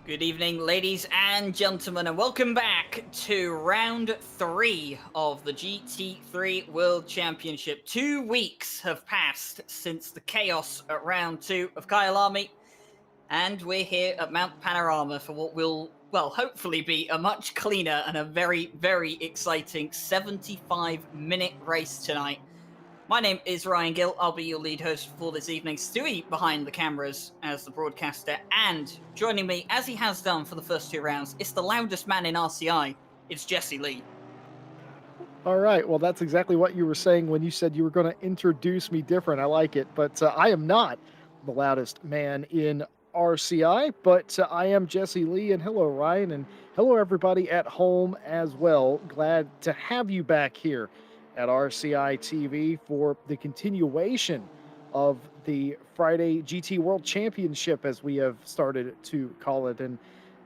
Good evening, ladies and gentlemen, and welcome back to round 3 of the GT3 World Championship. 2 weeks have passed since the chaos at round 2 of Kyalami, and we're here at Mount Panorama for what will, well, hopefully be a much cleaner and a very, very exciting 75-minute race tonight. My name is Ryan Gill. I'll be your lead host for this evening. Stewie behind the cameras as the broadcaster. And joining me, as he has done for the first 2 rounds, it's the loudest man in RCI. It's Jesse Lee. All right. Well, that's exactly what you were saying when you said you were going to introduce me different. I like it. But I am not the loudest man in RCI, but I am Jesse Lee. And hello, Ryan. And hello, everybody at home as well. Glad to have you back here at RCI TV for the continuation of the Friday GT World Championship, as we have started to call it. And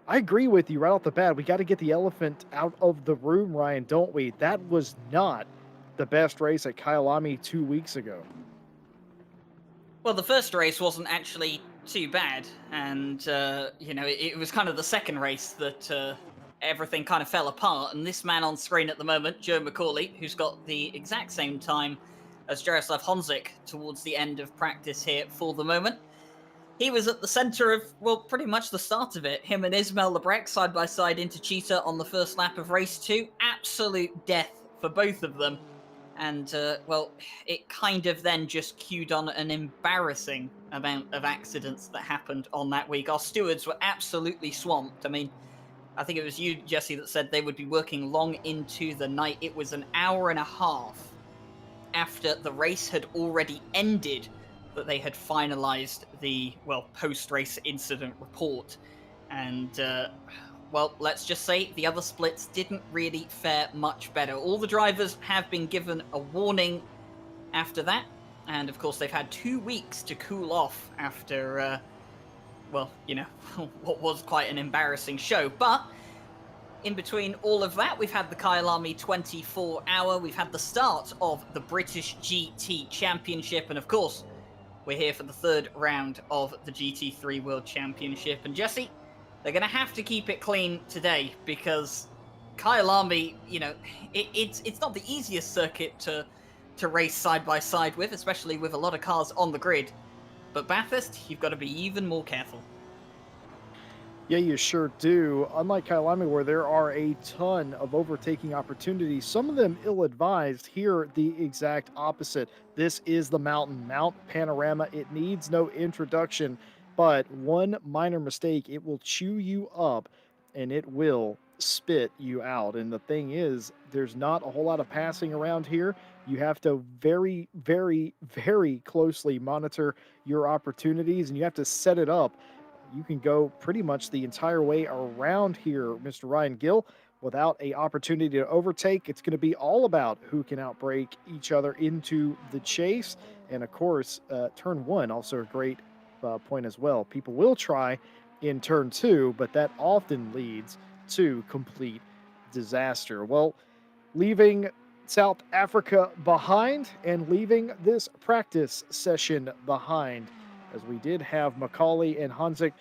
I agree with you right off the bat. We got to get the elephant out of the room, Ryan, don't we? That was not the best race at Kyalami 2 weeks ago. Well, the first race wasn't actually too bad. And, it was kind of the second race that everything kind of fell apart. And this man on screen at the moment, Joe McCauley, who's got the exact same time as Jaroslav Honzik towards the end of practice here for the moment. He was at the center of, well, pretty much the start of it. Him and Ismail Lebrec side by side into Cheetah on the first lap of race 2. Absolute death for both of them. And, it kind of then just cued on an embarrassing amount of accidents that happened on that week. Our stewards were absolutely swamped. I mean, I think it was you, Jesse, that said they would be working long into the night. It was an hour and a half after the race had already ended that they had finalized the, post-race incident report. And, let's just say the other splits didn't really fare much better. All the drivers have been given a warning after that. And, of course, they've had 2 weeks to cool off after, what was quite an embarrassing show. But in between all of that, we've had the Kyalami 24-hour. We've had the start of the British GT Championship. And, of course, we're here for the third round of the GT3 World Championship. And Jesse, they're going to have to keep it clean today because Kyalami, it's not the easiest circuit to race side by side with, especially with a lot of cars on the grid. But Bathurst, you've got to be even more careful. Yeah, you sure do. Unlike Kyalami, where there are a ton of overtaking opportunities, some of them ill-advised. Here, the exact opposite. This is the mountain, Mount Panorama. It needs no introduction, but one minor mistake, it will chew you up, and it will spit you out. And the thing is, there's not a whole lot of passing around here. You have to very, very, very closely monitor your opportunities, and you have to set it up. You can go pretty much the entire way around here, Mr. Ryan Gill, without a opportunity to overtake. It's going to be all about who can outbrake each other into the chase. And of course, turn 1, also a great point as well. People will try in turn 2, but that often leads to complete disaster. Well, leaving South Africa behind and leaving this practice session behind, as we did have Macaulay and Honzik,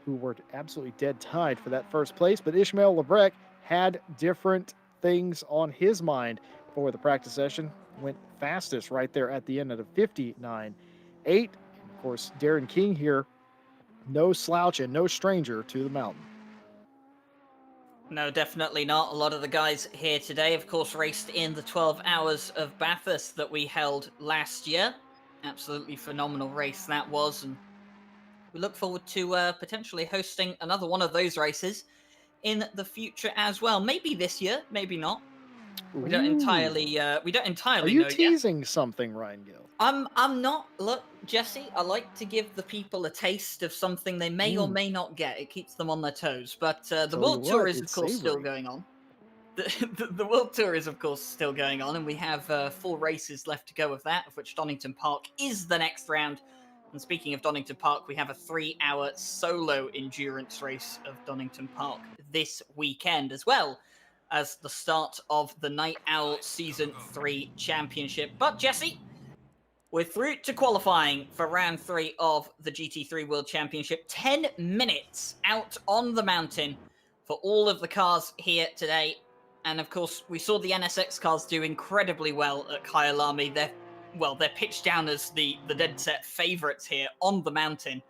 who were absolutely dead tied for that first place. But Ismail Lebrec had different things on his mind for the practice session. Went fastest right there at the end at a 59.8. And of course, Darren King here, no slouch and no stranger to the mountain. No, definitely not. A lot of the guys here today, of course, raced in the 12 hours of Bathurst that we held last year. Absolutely phenomenal race that was, and we look forward to potentially hosting another one of those races in the future as well. Maybe this year, maybe not. We don't entirely know yet. Are you teasing something, Ryan Gill? I'm not. Look, Jesse, I like to give the people a taste of something they may or may not get. It keeps them on their toes. But the World Tour is, of course, still going on. The World Tour is, of course, still going on, and we have 4 races left to go of that, of which Donington Park is the next round. And speaking of Donington Park, we have a 3-hour solo endurance race of Donington Park this weekend, as well as the start of the Night Owl Season 3 Championship. But, Jesse, We're through to qualifying for round 3 of the GT3 World Championship. 10 minutes out on the mountain for all of the cars here today. And of course, we saw the NSX cars do incredibly well at Kyalami. They're pitched down as the dead set favourites here on the mountain.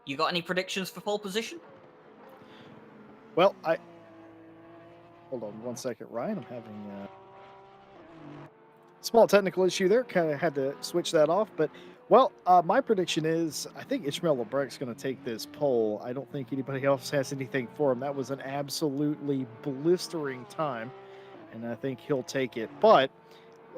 You got any predictions for pole position? Well, hold on one second, Ryan. I'm having a small technical issue there. Kind of had to switch that off. But, well, my prediction is I think Ishmael Lebrecht's going to take this pole. I don't think anybody else has anything for him. That was an absolutely blistering time, and I think he'll take it. But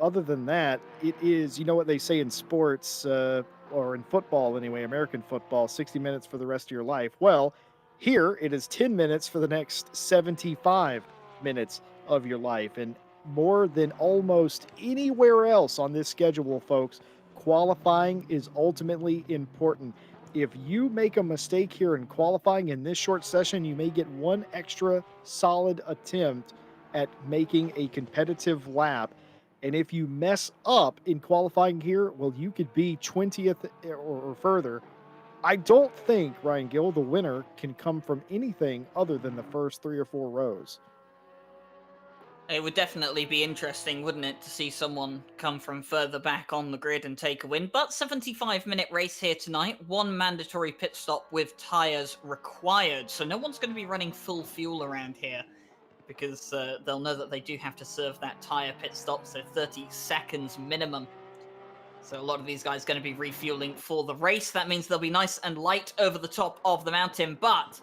other than that, it is, you know what they say in sports, or in football anyway, American football, 60 minutes for the rest of your life. Well, here it is 10 minutes for the next 75 minutes of your life. And more than almost anywhere else on this schedule, folks, qualifying is ultimately important. If you make a mistake here in qualifying in this short session, you may get one extra solid attempt at making a competitive lap. And if you mess up in qualifying here, well, you could be 20th or further. I don't think, Ryan Gill, the winner can come from anything other than the first 3 or 4 rows. It would definitely be interesting, wouldn't it, to see someone come from further back on the grid and take a win. But 75-minute race here tonight, 1 mandatory pit stop with tyres required. So no one's going to be running full fuel around here, because they'll know that they do have to serve that tyre pit stop, so 30 seconds minimum. So a lot of these guys are going to be refueling for the race. That means they'll be nice and light over the top of the mountain. But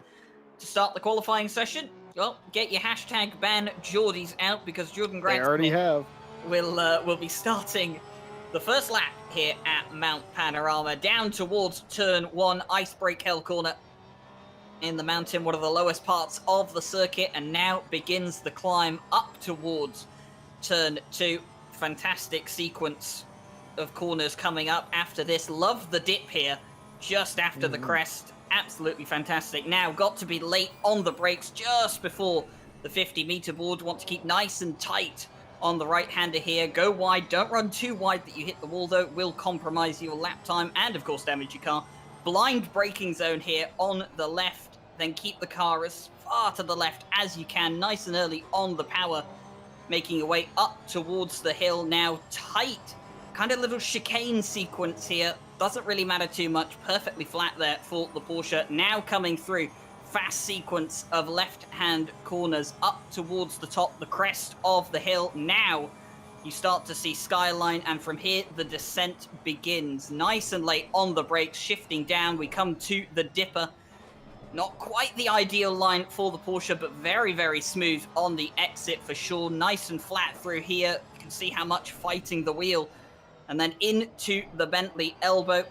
to start the qualifying session, well, get your hashtag ban Geordies out, because Jordan Grant They already have. will be starting the first lap here at Mount Panorama, down towards turn 1, Icebreak Hell Corner in the mountain, one of the lowest parts of the circuit, and now begins the climb up towards turn 2. Fantastic sequence of corners coming up after this. Love the dip here just after the crest. Absolutely fantastic. Now got to be late on the brakes just before the 50-meter board. Want to keep nice and tight on the right-hander here. Go wide. Don't run too wide that you hit the wall, though. It will compromise your lap time and, of course, damage your car. Blind braking zone here on the left. Then keep the car as far to the left as you can, nice and early on the power, making your way up towards the hill. Now tight, kind of little chicane sequence here. Doesn't really matter too much. Perfectly flat there for the Porsche. Now coming through, fast sequence of left-hand corners up towards the top, the crest of the hill. Now you start to see skyline, and from here the descent begins. Nice and late on the brakes, shifting down. We come to the dipper. Not quite the ideal line for the Porsche, but very, very smooth on the exit for sure. Nice and flat through here. You can see how much fighting the wheel. And then into the Bentley elbow.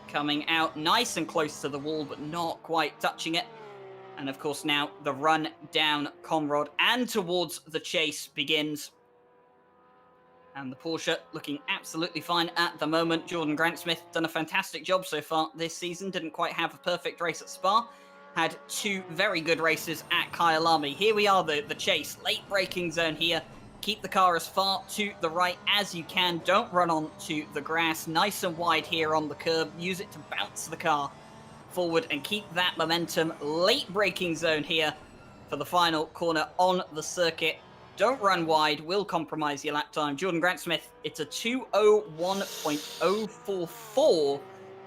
Coming out nice and close to the wall, but not quite touching it. And of course now the run down Conrod and towards the chase begins. And the Porsche looking absolutely fine at the moment. Jordan Grant-Smith done a fantastic job so far this season. Didn't quite have a perfect race at Spa. Had 2 very good races at Kyalami. Here we are, the chase. Late braking zone here. Keep the car as far to the right as you can. Don't run onto the grass. Nice and wide here on the curb. Use it to bounce the car forward and keep that momentum. Late braking zone here for the final corner on the circuit. Don't run wide. Will compromise your lap time. Jordan Grant-Smith, it's a 2:01.044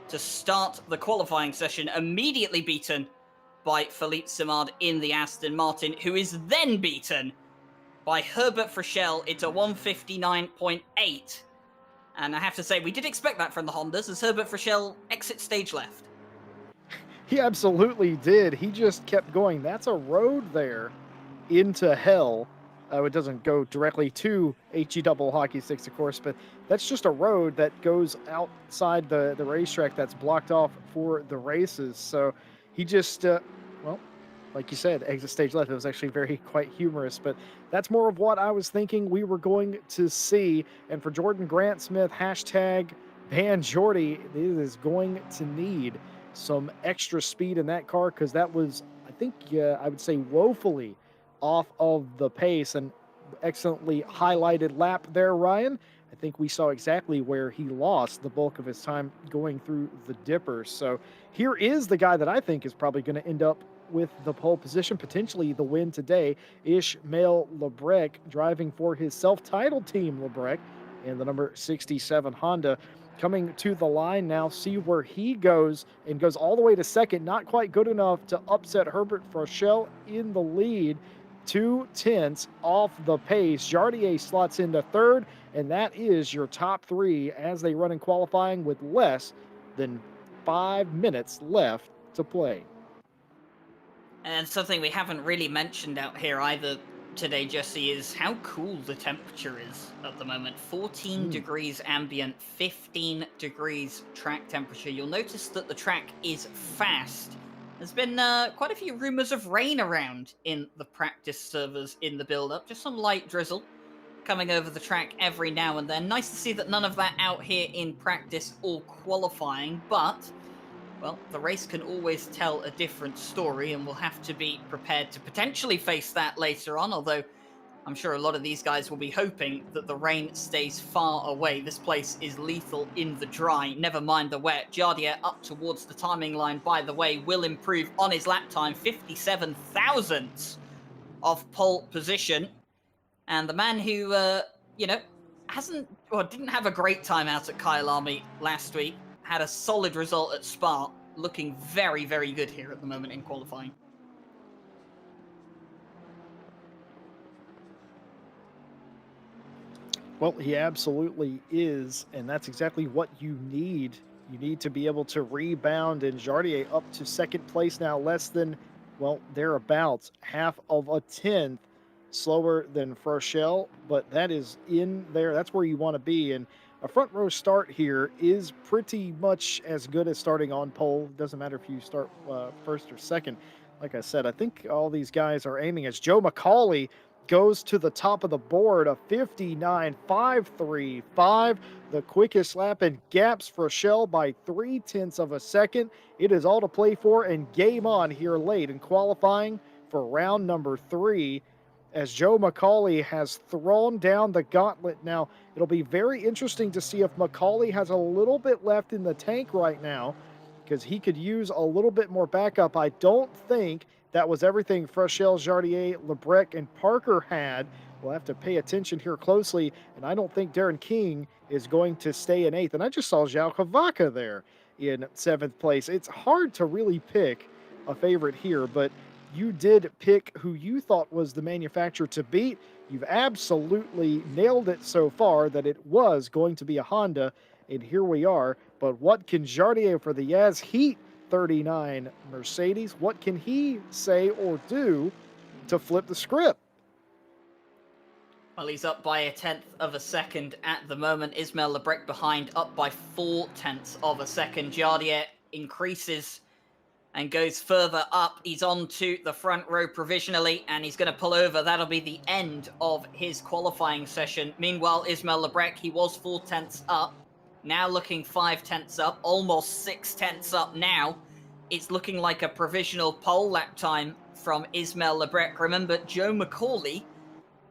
to start the qualifying session. Immediately beaten by Philippe Simard in the Aston Martin, who is then beaten by Herbert Frischel. It's a 1:59.8. And I have to say, we did expect that from the Hondas, as Herbert Frischel exits stage left. He absolutely did. He just kept going. That's a road there into hell. It doesn't go directly to HE double hockey sticks, of course, but that's just a road that goes outside the racetrack that's blocked off for the races. So he just, well, like you said, exit stage left. It was actually quite humorous, but that's more of what I was thinking we were going to see. And for Jordan Grant-Smith, hashtag ban Jordy, it is going to need some extra speed in that car, because that was, I think, I would say woefully off of the pace. And excellently highlighted lap there, Ryan. I think we saw exactly where he lost the bulk of his time going through the dippers. So here is the guy that I think is probably going to end up with the pole position, potentially the win today. Ishmael Lebrec driving for his self-titled team, Lebrec, and the number 67 Honda coming to the line now. See where he goes, and goes all the way to second. Not quite good enough to upset Herbert Froschel in the lead. 2 tenths off the pace. Jardier slots into third, and that is your top three as they run in qualifying with less than 5 minutes left to play. And something we haven't really mentioned out here either today, Jesse, is how cool the temperature is at the moment. 14 degrees ambient, 15 degrees track temperature. You'll notice that the track is fast. There's been quite a few rumors of rain around in the practice servers in the build-up. Just some light drizzle coming over the track every now and then. Nice to see that none of that out here in practice or qualifying, but well, the race can always tell a different story, and we'll have to be prepared to potentially face that later on, although I'm sure a lot of these guys will be hoping that the rain stays far away. This place is lethal in the dry, never mind the wet. Jardier up towards the timing line, by the way, will improve on his lap time, 57 thousandths of pole position. And the man who, didn't have a great time out at Kyalami last week, had a solid result at Spa, looking very, very good here at the moment in qualifying. Well, he absolutely is, and that's exactly what you need. You need to be able to rebound, and Jardier up to second place now, less than, well, thereabouts, half of a tenth slower than Froschel, but that is in there. That's where you want to be, and a front row start here is pretty much as good as starting on pole. Doesn't matter if you start first or second. Like I said, I think all these guys are aiming as Joe McCauley goes to the top of the board, a 59.535, the quickest lap, and gaps Froschel by 3 tenths of a second. It is all to play for, and game on here late in qualifying for round number 3, as Joe McCauley has thrown down the gauntlet. Now, it'll be very interesting to see if McCauley has a little bit left in the tank right now, because he could use a little bit more backup. I don't think that was everything Froschel, Jardier, Lebrec, and Parker had. We'll have to pay attention here closely, and I don't think Darren King is going to stay in 8th. And I just saw João Cavaca there in 7th place. It's hard to really pick a favorite here, but you did pick who you thought was the manufacturer to beat. You've absolutely nailed it so far that it was going to be a Honda, and here we are. But what can Jardier for the Yaz Heat 39 Mercedes, what can he say or do to flip the script? Well, he's up by a tenth of a second at the moment. Ismail Lebrec behind, up by 4 tenths of a second. Jardier increases and goes further up. He's on to the front row provisionally, and he's going to pull over. That'll be the end of his qualifying session. Meanwhile, Ismail Lebrec, he was 4 tenths up. Now looking 5 tenths up, almost 6 tenths up now. It's looking like a provisional pole lap time from Ismail Lebrec. Remember, Joe McCauley,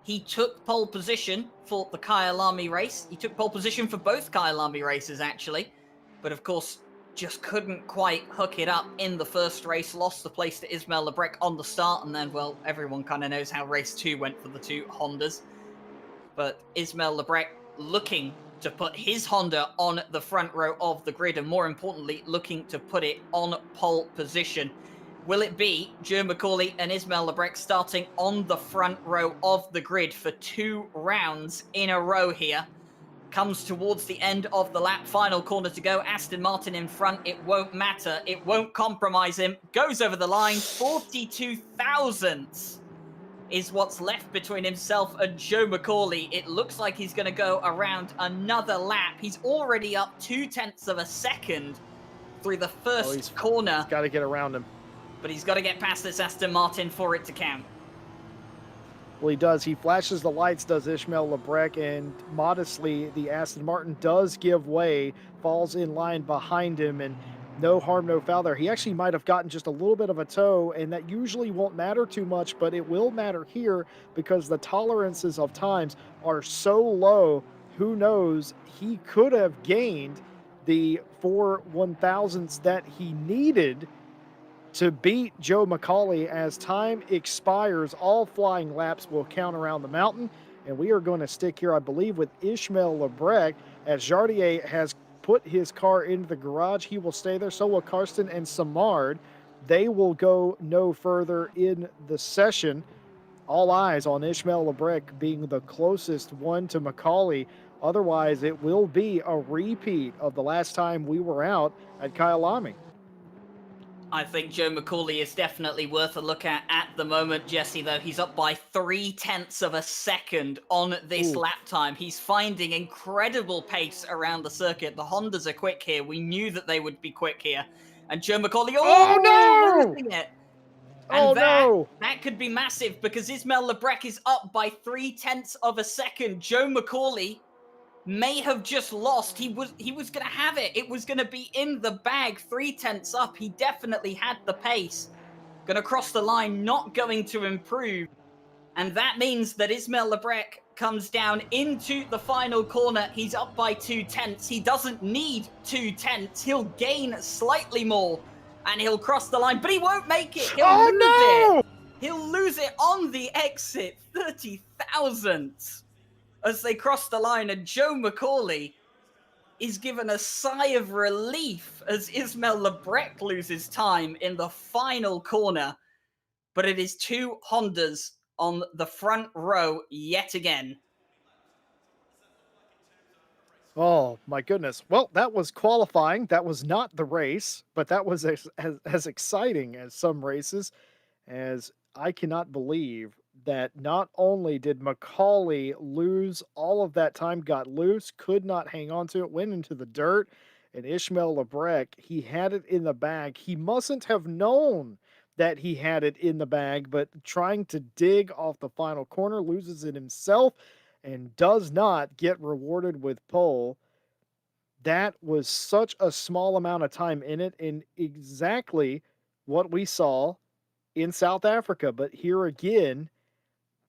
he took pole position for the Kyalami race. He took pole position for both Kyalami races, actually. But of course, just couldn't quite hook it up in the first race. Lost the place to Ismail Lebrec on the start. And then, well, everyone kind of knows how race 2 went for the 2 Hondas. But Ismail Lebrec looking to put his Honda on the front row of the grid, and more importantly, looking to put it on pole position. Will it be Joe McCauley and Ismail Lebrec starting on the front row of the grid for 2 rounds in a row here? Comes towards the end of the lap, final corner to go. Aston Martin in front, it won't matter, it won't compromise him. Goes over the line, 42 thousandths is what's left between himself and Joe McCauley. It looks like he's going to go around another lap. He's already up 2 tenths of a second through the first corner. He's got to get around him. But he's got to get past this Aston Martin for it to count. Well, he does. He flashes the lights, does Ishmael Lebrec, and modestly, the Aston Martin does give way, falls in line behind him, and no harm, no foul there. He actually might have gotten just a little bit of a toe, and that usually won't matter too much, but it will matter here because the tolerances of times are so low. who knows, he could have gained the 4/1000ths that he needed to beat Joe McCauley. As time expires, all flying laps will count around the mountain, and we are going to stick here, I believe, with Ishmael Lebrec. As Jardier has put his car into the garage, he will stay there. So will Karsten and Samard. They will go no further in the session. All eyes on Ishmael Lebrec being the closest one to McCauley. Otherwise, it will be a repeat of the last time we were out at Kyalami. I think Joe McCauley is definitely worth a look at the moment, Jesse, though. He's up by 0.3 of a second on this Ooh. lap time. He's finding incredible pace around the circuit. The Hondas are quick here. We knew that they would be quick here. And Joe McCauley, Oh no! losing it. Oh And no! that could be massive because Ismail Lebrec is up by 0.3 of a second. Joe McCauley may have just lost. He was going to have it. It was going to be in the bag. 0.3 up. He definitely had the pace. Going to cross the line, not going to improve. And that means that Ismail Lebrec comes down into the final corner. He's up by 0.2. He doesn't need 0.2. He'll gain slightly more and he'll cross the line, but he won't make it. He'll lose it. He'll lose it on the exit. 30,000 as they cross the line, and Joe McCauley is given a sigh of relief as Ismail Lebrec loses time in the final corner. But it is two Hondas on the front row yet again. Oh my goodness. Well, that was qualifying. That was not the race, but that was as exciting as some races. As I cannot believe that not only did McCauley lose all of that time, got loose, could not hang on to it, went into the dirt, and Ishmael Lebrec, he had it in the bag. He mustn't have known that he had it in the bag, but trying to dig off the final corner, loses it himself and does not get rewarded with pole. That was such a small amount of time in it, and exactly what we saw in South Africa. But here again,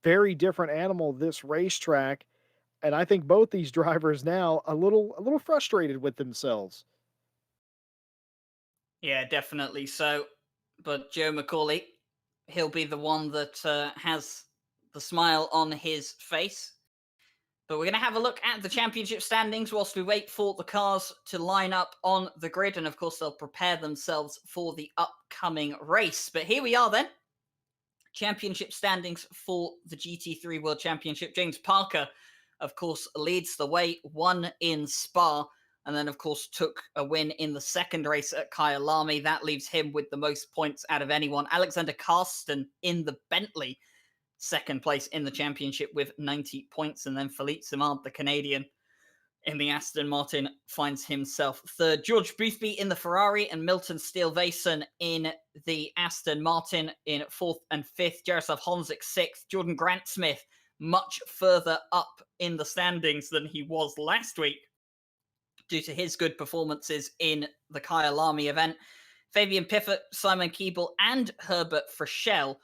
very different animal, this racetrack. And I think both these drivers now a little frustrated with themselves. Yeah, definitely so. But Joe McCauley, he'll be the one that has the smile on his face. But we're going to have a look at the championship standings whilst we wait for the cars to line up on the grid. And of course, they'll prepare themselves for the upcoming race. But here we are then. Championship standings for the GT3 World Championship. James Parker, of course, leads the way, won in Spa, and then, of course, took a win in the second race at Kyalami. That leaves him with the most points out of anyone. Alexander Karsten in the Bentley, second place in the championship with 90 points, and then Philippe Simard, the Canadian, in the Aston Martin, finds himself third. George Boothby in the Ferrari and Milton Steele-Vason in the Aston Martin in fourth and fifth. Jaroslav Honzik sixth. Jordan Grant-Smith much further up in the standings than he was last week due to his good performances in the Kyalami event. Fabian Piffert, Simon Keeble, and Herbert Frischel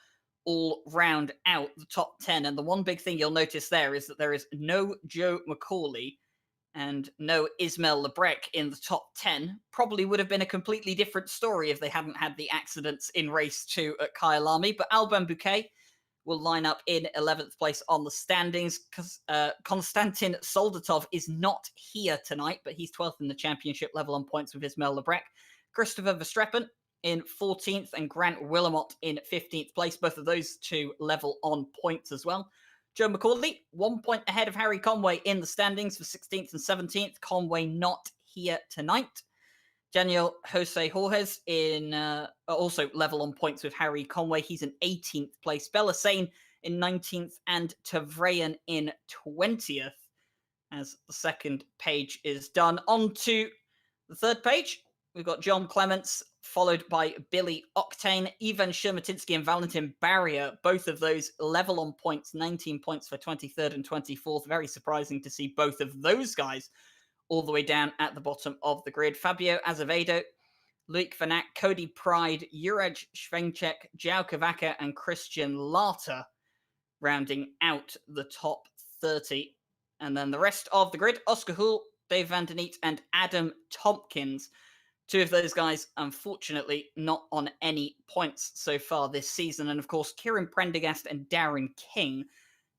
all round out the top 10. And the one big thing you'll notice there is that there is no Joe McCauley and no Ismail Lebrec in the top 10. Probably would have been a completely different story if they hadn't had the accidents in race 2 at Kyalami. But Alban Bouquet will line up in 11th place on the standings because Konstantin Soldatov is not here tonight, but he's 12th in the championship level on points with Ismail Lebrec. Christopher Verstreppen in 14th and Grant Willamot in 15th place. Both of those two level on points as well. Joe McCauley, 1 point ahead of Harry Conway in the standings for 16th and 17th. Conway not here tonight. Daniel Jose Jorges in also level on points with Harry Conway. He's in 18th place. Bellassane in 19th and Tavrayan in 20th as the second page is done. On to the third page. We've got John Clements, followed by Billy Octane, Ivan Shermatinsky and Valentin Barrier. Both of those level on points, 19 points for 23rd and 24th. Very surprising to see both of those guys all the way down at the bottom of the grid. Fabio Azevedo, Luke Van Ack, Cody Pride, Juraj Švenček, João Cavaca, and Christian Larter rounding out the top 30. And then the rest of the grid, Oscar Hull, Dave Van Den Neat, and Adam Tompkins. Two of those guys, unfortunately, not on any points so far this season. And of course, Kieran Prendergast and Darren King,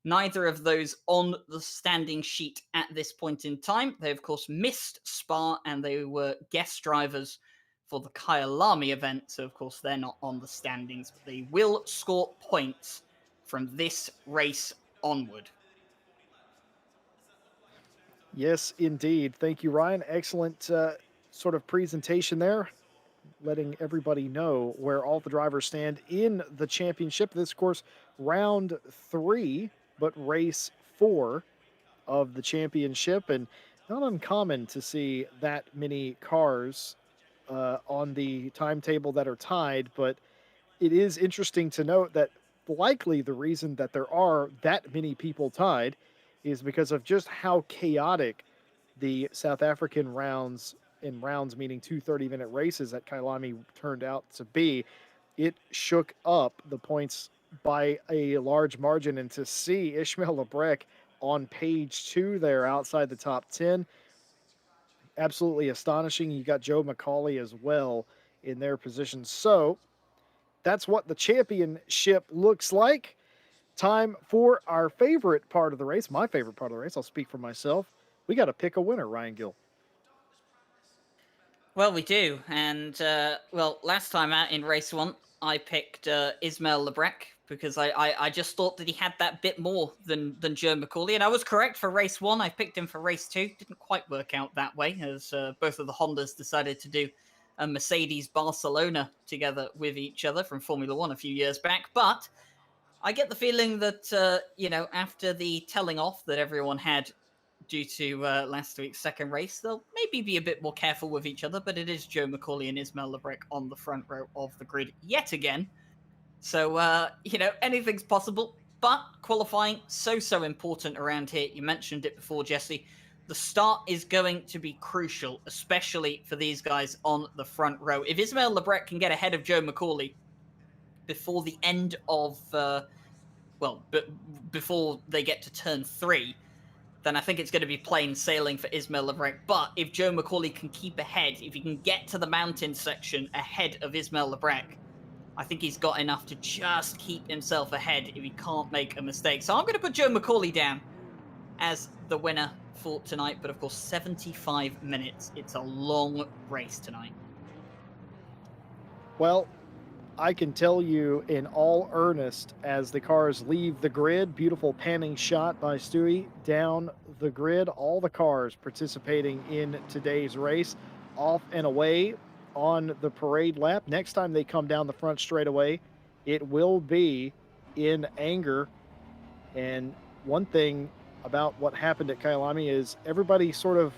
neither of those on the standing sheet at this point in time. They, of course, missed Spa and they were guest drivers for the Kyalami event. So, of course, they're not on the standings, but they will score points from this race onward. Yes, indeed. Thank you, Ryan. Excellent sort of presentation there, letting everybody know where all the drivers stand in the championship. This, of course, round 3, but race 4 of the championship, and not uncommon to see that many cars on the timetable that are tied, but it is interesting to note that likely the reason that there are that many people tied is because of just how chaotic the South African rounds, in rounds meaning 2 30-minute races at Kailami, turned out to be. It shook up the points by a large margin, and to see Ishmael Lebrec on page 2 there outside the top 10, absolutely astonishing. You got Joe McCauley as well in their position. So that's what the championship looks like. Time for our favorite part of the race, my favorite part of the race. I'll speak for myself. We got to pick a winner, Ryan Gill. Well, we do. And, well, last time out in race 1, I picked Ismail Lebrec because I just thought that he had that bit more than Joe McCauley. And I was correct for race 1. I picked him for race 2. Didn't quite work out that way, as both of the Hondas decided to do a Mercedes Barcelona together with each other from Formula 1 a few years back. But I get the feeling that, after the telling off that everyone had due to last week's second race, they'll maybe be a bit more careful with each other, but it is Joe McCauley and Ismail Lebrec on the front row of the grid yet again. So, anything's possible, but qualifying so important around here. You mentioned it before, Jesse. The start is going to be crucial, especially for these guys on the front row. If Ismail Lebrec can get ahead of Joe McCauley before the end of, before they get to turn 3, then I think it's going to be plain sailing for Ismail Lebrec. But if Joe McCauley can keep ahead, if he can get to the mountain section ahead of Ismail Lebrec, I think he's got enough to just keep himself ahead if he can't make a mistake. So I'm going to put Joe McCauley down as the winner for tonight. But of course, 75 minutes. It's a long race tonight. Well, I can tell you in all earnest, as the cars leave the grid, beautiful panning shot by Stewie down the grid, all the cars participating in today's race off and away on the parade lap. Next time they come down the front straightaway, it will be in anger. And one thing about what happened at Kailami is everybody sort of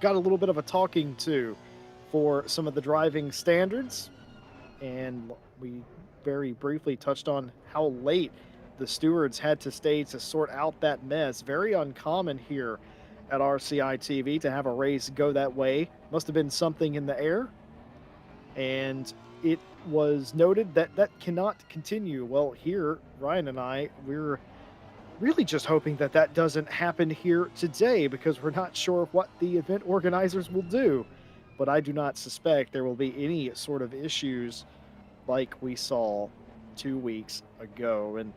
got a little bit of a talking to for some of the driving standards. And we very briefly touched on how late the stewards had to stay to sort out that mess. Very uncommon here at RCI TV to have a race go that way. Must have been something in the air. And it was noted that that cannot continue. Well, here, Ryan and I, we're really just hoping that that doesn't happen here today, because we're not sure what the event organizers will do. But I do not suspect there will be any sort of issues like we saw 2 weeks ago. And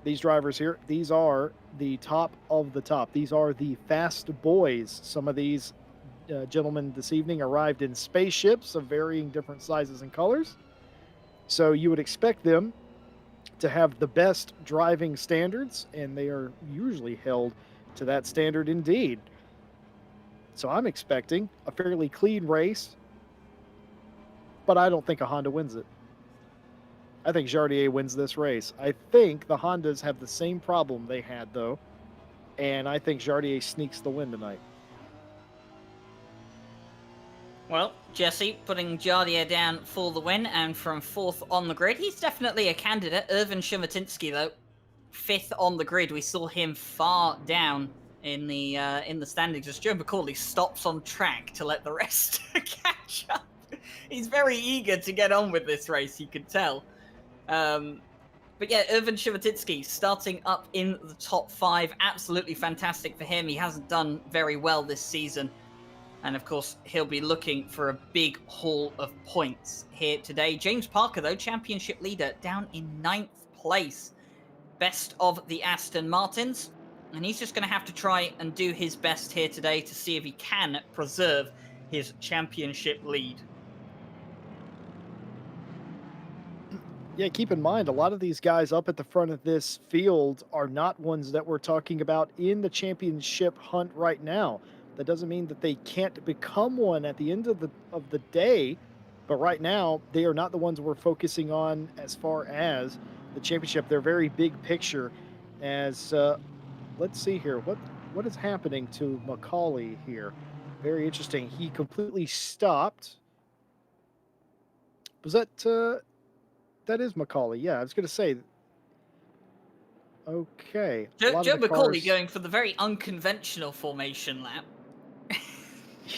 these drivers here, these are the top of the top. These are the fast boys. Some of these gentlemen this evening arrived in spaceships of varying different sizes and colors. So you would expect them to have the best driving standards, and they are usually held to that standard indeed. So I'm expecting a fairly clean race, but I don't think a Honda wins it. I think Jardier wins this race. I think the Hondas have the same problem they had, though, and I think Jardier sneaks the win tonight. Well, Jesse, putting Jardier down for the win, and from 4th on the grid, he's definitely a candidate. Irvin Shumatinsky, though, 5th on the grid. We saw him far down in the standings as Joe McCauley stops on track to let the rest catch up. He's very eager to get on with this race, you can tell. But yeah, Irvin Shevotitsky starting up in the top 5. Absolutely fantastic for him. He hasn't done very well this season. And of course, he'll be looking for a big haul of points here today. James Parker, though, championship leader, down in 9th place. Best of the Aston Martins. And he's just going to have to try and do his best here today to see if he can preserve his championship lead. Yeah, keep in mind, a lot of these guys up at the front of this field are not ones that we're talking about in the championship hunt right now. That doesn't mean that they can't become one at the end of the day, but right now they are not the ones we're focusing on as far as the championship. They're very big picture. As let's see here, what is happening to Macaulay here? Very interesting. He completely stopped. Was that? That is Macaulay. Yeah, I was going to say. Okay. Joe Macaulay going for the very unconventional formation lap.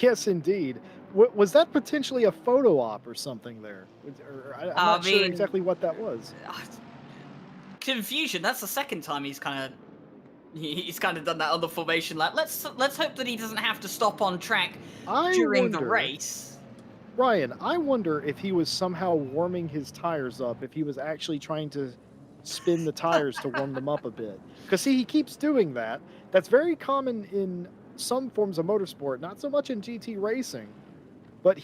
Yes, indeed. Was that potentially a photo op or something there? I'm not sure exactly what that was. Confusion. That's the second time he's kind of done that on the formation lap. Let's hope that he doesn't have to stop on track during the race. Ryan, I wonder if he was somehow warming his tires up, if he was actually trying to spin the tires to warm them up a bit. Because, see, he keeps doing that. That's very common in some forms of motorsport, not so much in GT racing. But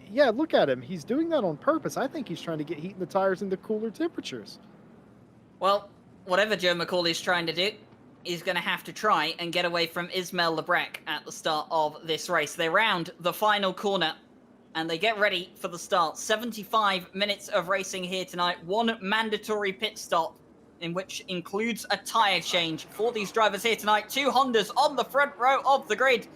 yeah, look at him. He's doing that on purpose. I think he's trying to get heat in the tires into cooler temperatures. Well, whatever Joe Macaulay's trying to do, he's going to have to try and get away from Ismail Lebrec at the start of this race. They round the final corner and they get ready for the start. 75 minutes of racing here tonight. One mandatory pit stop, in which includes a tyre change for these drivers here tonight. 2 Hondas on the front row of the grid.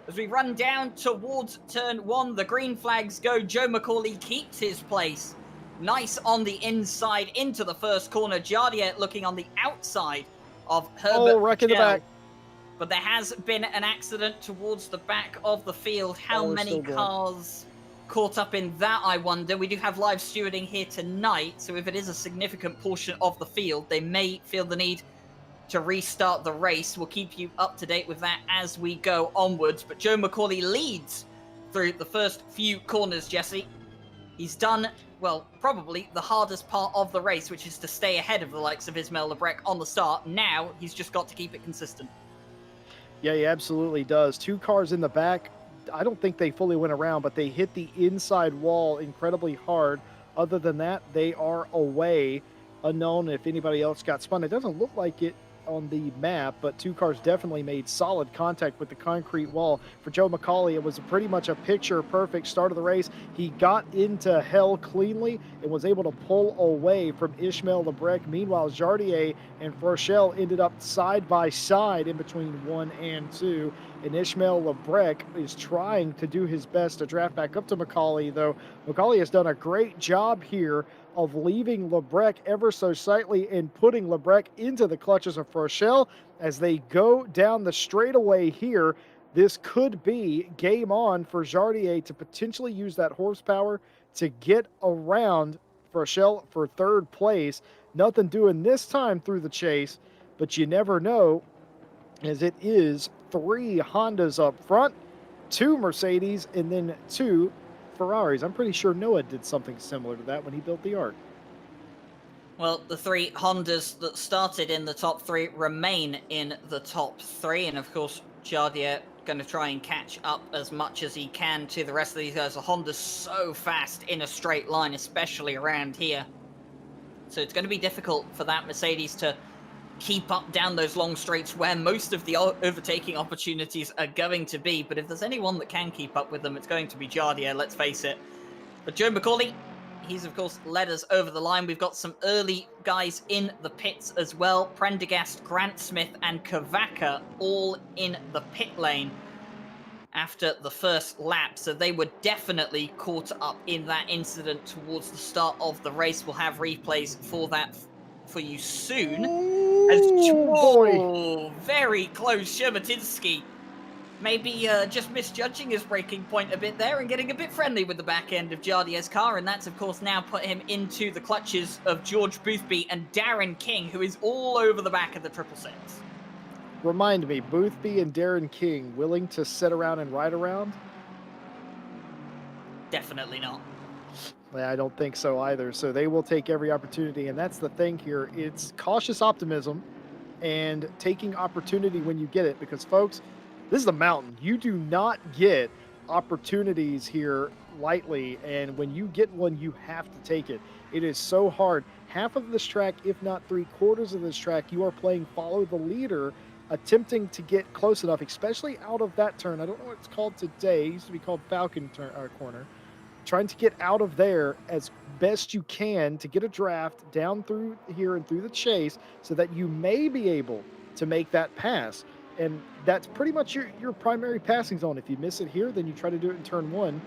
As we run down towards turn 1, the green flags go. Joe Macaulay keeps his place. Nice on the inside into the first corner. Jardier looking on the outside of Herbert. Wreck in the back. But there has been an accident towards the back of the field. How many cars caught up in that, I wonder? We do have live stewarding here tonight, so if it is a significant portion of the field, they may feel the need to restart the race. We'll keep you up to date with that as we go onwards. But Joe Macaulay leads through the first few corners, Jesse. He's done, well, probably the hardest part of the race, which is to stay ahead of the likes of Ismail Lebrec on the start. Now he's just got to keep it consistent. Yeah, he absolutely does. 2 cars in the back. I don't think they fully went around, but they hit the inside wall incredibly hard. Other than that, they are away. Unknown if anybody else got spun. It doesn't look like it on the map, but 2 cars definitely made solid contact with the concrete wall. For Joe Macaulay, it was pretty much a picture-perfect start of the race. He got into hell cleanly and was able to pull away from Ismail Lebrec. Meanwhile, Jardier and Frochelle ended up side by side in between 1 and 2. And Ismail Lebrec is trying to do his best to draft back up to Macaulay, though Macaulay has done a great job here of leaving Lebrec ever so slightly and putting Lebrec into the clutches of Frochelle as they go down the straightaway here. This could be game on for Jardier to potentially use that horsepower to get around Frochelle for 3rd place. Nothing doing this time through the chase, but you never know, as it is 3 Hondas up front, 2 Mercedes, and then 2 Ferraris. I'm pretty sure Noah did something similar to that when he built the Arc. Well, the 3 Hondas that started in the top 3 remain in the top 3, and of course Jardier going to try and catch up as much as he can to the rest of these guys. The Honda's so fast in a straight line, especially around here, so it's going to be difficult for that Mercedes to keep up down those long straights where most of the overtaking opportunities are going to be. But if there's anyone that can keep up with them, it's going to be Jardier, let's face it. But Joe Macaulay, he's of course led us over the line. We've got some early guys in the pits as well. Prendergast, Grant Smith and Kavaka all in the pit lane after the first lap, so they were definitely caught up in that incident towards the start of the race. We'll have replays for that for you soon. Boy. Very close. Shevotitsky Maybe just misjudging his braking point a bit there and getting a bit friendly with the back end of Jardier's car, and that's, of course, now put him into the clutches of George Boothby and Darren King, who is all over the back of the 666. Remind me, Boothby and Darren King willing to sit around and ride around? Definitely not. Yeah, I don't think so either. So they will take every opportunity, and that's the thing here. It's cautious optimism and taking opportunity when you get it, because folks, this is a mountain. You do not get opportunities here lightly, and when you get one, you have to take it. It is so hard. Half of this track, if not 3/4 of this track, you are playing follow the leader, attempting to get close enough, especially out of that turn. I don't know what it's called today. It used to be called Falcon Corner. Trying to get out of there as best you can to get a draft down through here and through the chase so that you may be able to make that pass. And that's pretty much your primary passing zone. If you miss it here, then you try to do it in turn one.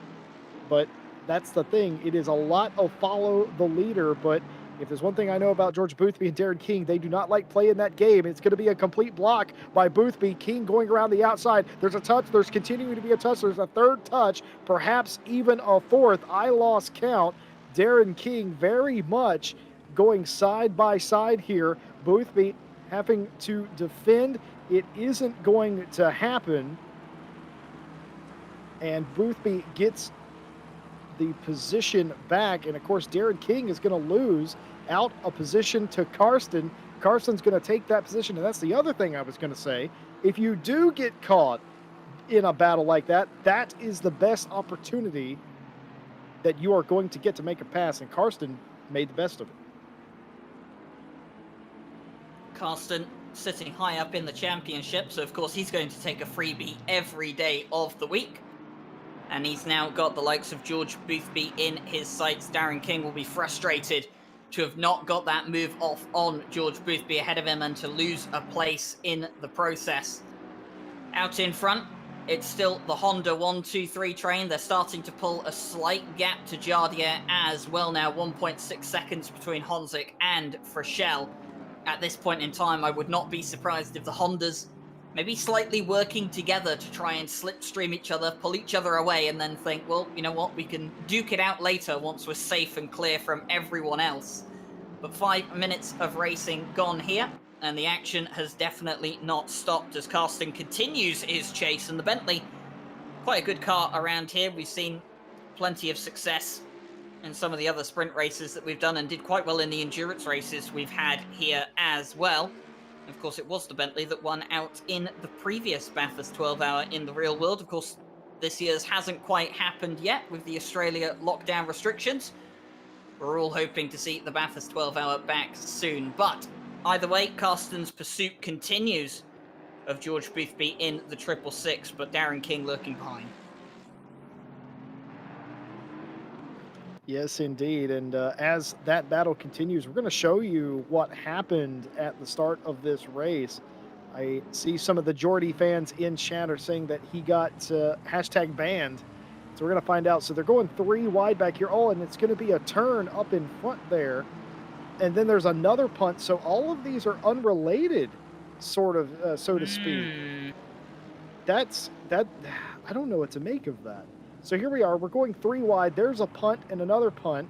But that's the thing. It is a lot of follow the leader, but if there's one thing I know about George Boothby and Darren King, they do not like playing that game. It's going to be a complete block by Boothby. King going around the outside. There's a touch. There's continuing to be a touch. There's a third touch, perhaps even a fourth. I lost count. Darren King very much going side by side here. Boothby having to defend. It isn't going to happen. And Boothby gets the position back, and of course Darren King is going to lose out a position to Karsten. Karsten's going to take that position, and that's the other thing I was going to say. If you do get caught in a battle like that, that is the best opportunity that you are going to get to make a pass, and Karsten made the best of it. Karsten sitting high up in the championship, so of course he's going to take a freebie every day of the week. And he's now got the likes of George Boothby in his sights. Darren King will be frustrated to have not got that move off on George Boothby ahead of him and to lose a place in the process. Out in front, it's still the Honda 1-2-3 train. They're starting to pull a slight gap to Jardier as well now. 1.6 seconds between Honzik and Frischel. At this point in time, I would not be surprised if the Hondas maybe slightly working together to try and slipstream each other, pull each other away, and then think, well, you know what, we can duke it out later once we're safe and clear from everyone else. But 5 minutes of racing gone here, and the action has definitely not stopped as Karsten continues his chase, and the Bentley, quite a good car around here. We've seen plenty of success in some of the other sprint races that we've done, and did quite well in the endurance races we've had here as well. Of course, it was the Bentley that won out in the previous Bathurst 12-hour in the real world. Of course, this year's hasn't quite happened yet with the Australia lockdown restrictions. We're all hoping to see the Bathurst 12-hour back soon. But either way, Karsten's pursuit continues of George Boothby in the 666, but Darren King lurking behind. Yes, indeed. And as that battle continues, we're going to show you what happened at the start of this race. I see some of the Geordie fans in chat are saying that he got hashtag banned. So we're going to find out. So they're going 3 wide back here. Oh, and it's going to be a turn up in front there. And then there's another punt. So all of these are unrelated, sort of, so to speak. That, I don't know what to make of that. So here we are, we're going 3 wide. There's a punt and another punt.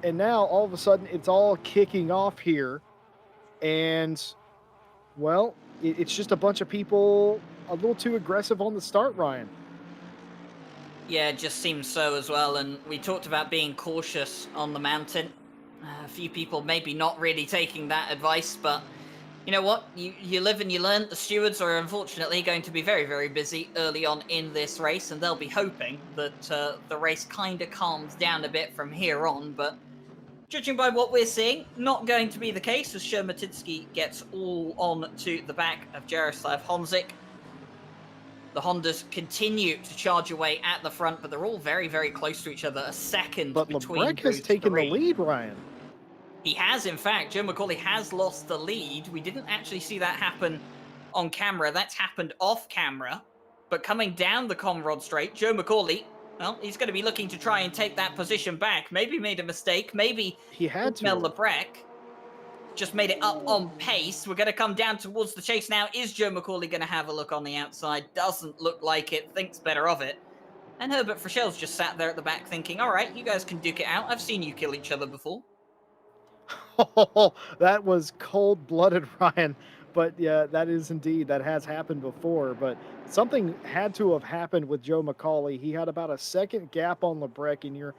And now all of a sudden it's all kicking off here. And, well, it's just a bunch of people a little too aggressive on the start, Ryan. Yeah, it just seems so as well. And we talked about being cautious on the mountain. A few people maybe not really taking that advice, but you know what? You live and you learn. The stewards are unfortunately going to be very, very busy early on in this race, and they'll be hoping that the race kind of calms down a bit from here on. But judging by what we're seeing, not going to be the case as Shermatitsky gets all on to the back of Jaroslav Honzik. The Hondas continue to charge away at the front, but they're all very, very close to each other. A second but between Lebrecht has taken the lead, Ryan. He has, in fact. Joe McCauley has lost the lead. We didn't actually see that happen on camera. That's happened off camera. But coming down the Conrod Straight, Joe McCauley, well, he's going to be looking to try and take that position back. Maybe made a mistake. Maybe he had to. Lebrecht. just made it up on pace. We're going to come down towards the chase now. Is Joe McCauley going to have a look on the outside? Doesn't look like it. Thinks better of it. And Herbert Frichelle's just sat there at the back thinking, all right, you guys can duke it out. I've seen you kill each other before. Oh, that was cold-blooded, Ryan. But yeah, that is indeed, that has happened before. But something had to have happened with Joe McCauley. He had about a second gap on Lebrec, and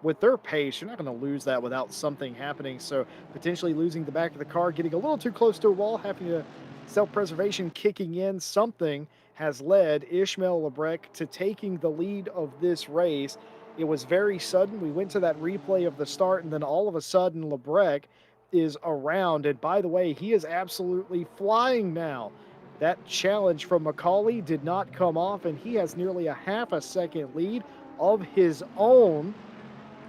with their pace, you're not going to lose that without something happening. So potentially losing the back of the car, getting a little too close to a wall, having to self-preservation kicking in, something has led Ishmael Lebrec to taking the lead of this race. It was very sudden. We went to that replay of the start, and then all of a sudden, Lebrec is around. And by the way, he is absolutely flying now. That challenge from McCauley did not come off, and he has nearly a half a second lead of his own.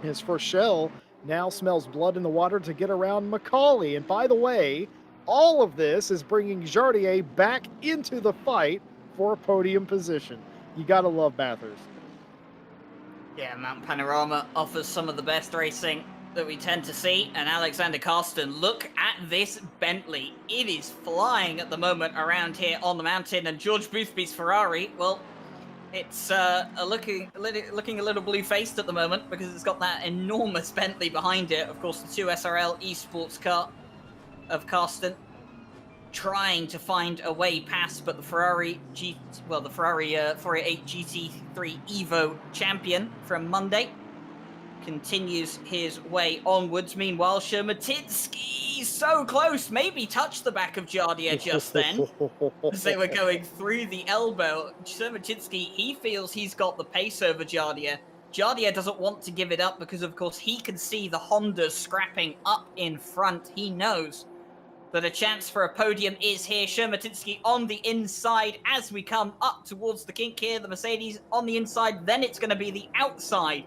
His Frechelle now smells blood in the water to get around McCauley. And by the way, all of this is bringing Jardier back into the fight for a podium position. You got to love Bathurst. Yeah, Mount Panorama offers some of the best racing that we tend to see. And Alexander Karsten, look at this Bentley. It is flying at the moment around here on the mountain. And George Boothby's Ferrari, well, it's looking a little blue-faced at the moment because it's got that enormous Bentley behind it. Of course, the 2 SRL esports car of Karsten trying to find a way past, but the Ferrari 488 GT3 Evo champion from Monday continues his way onwards. Meanwhile, Shermatinsky so close, maybe touched the back of Jardier just then as they were going through the elbow. Shermatinsky, he feels he's got the pace over Jardier. Jardier doesn't want to give it up because, of course, he can see the Hondas scrapping up in front. He knows that a chance for a podium is here. Shermatinsky on the inside as we come up towards the kink here. The Mercedes on the inside, then it's going to be the outside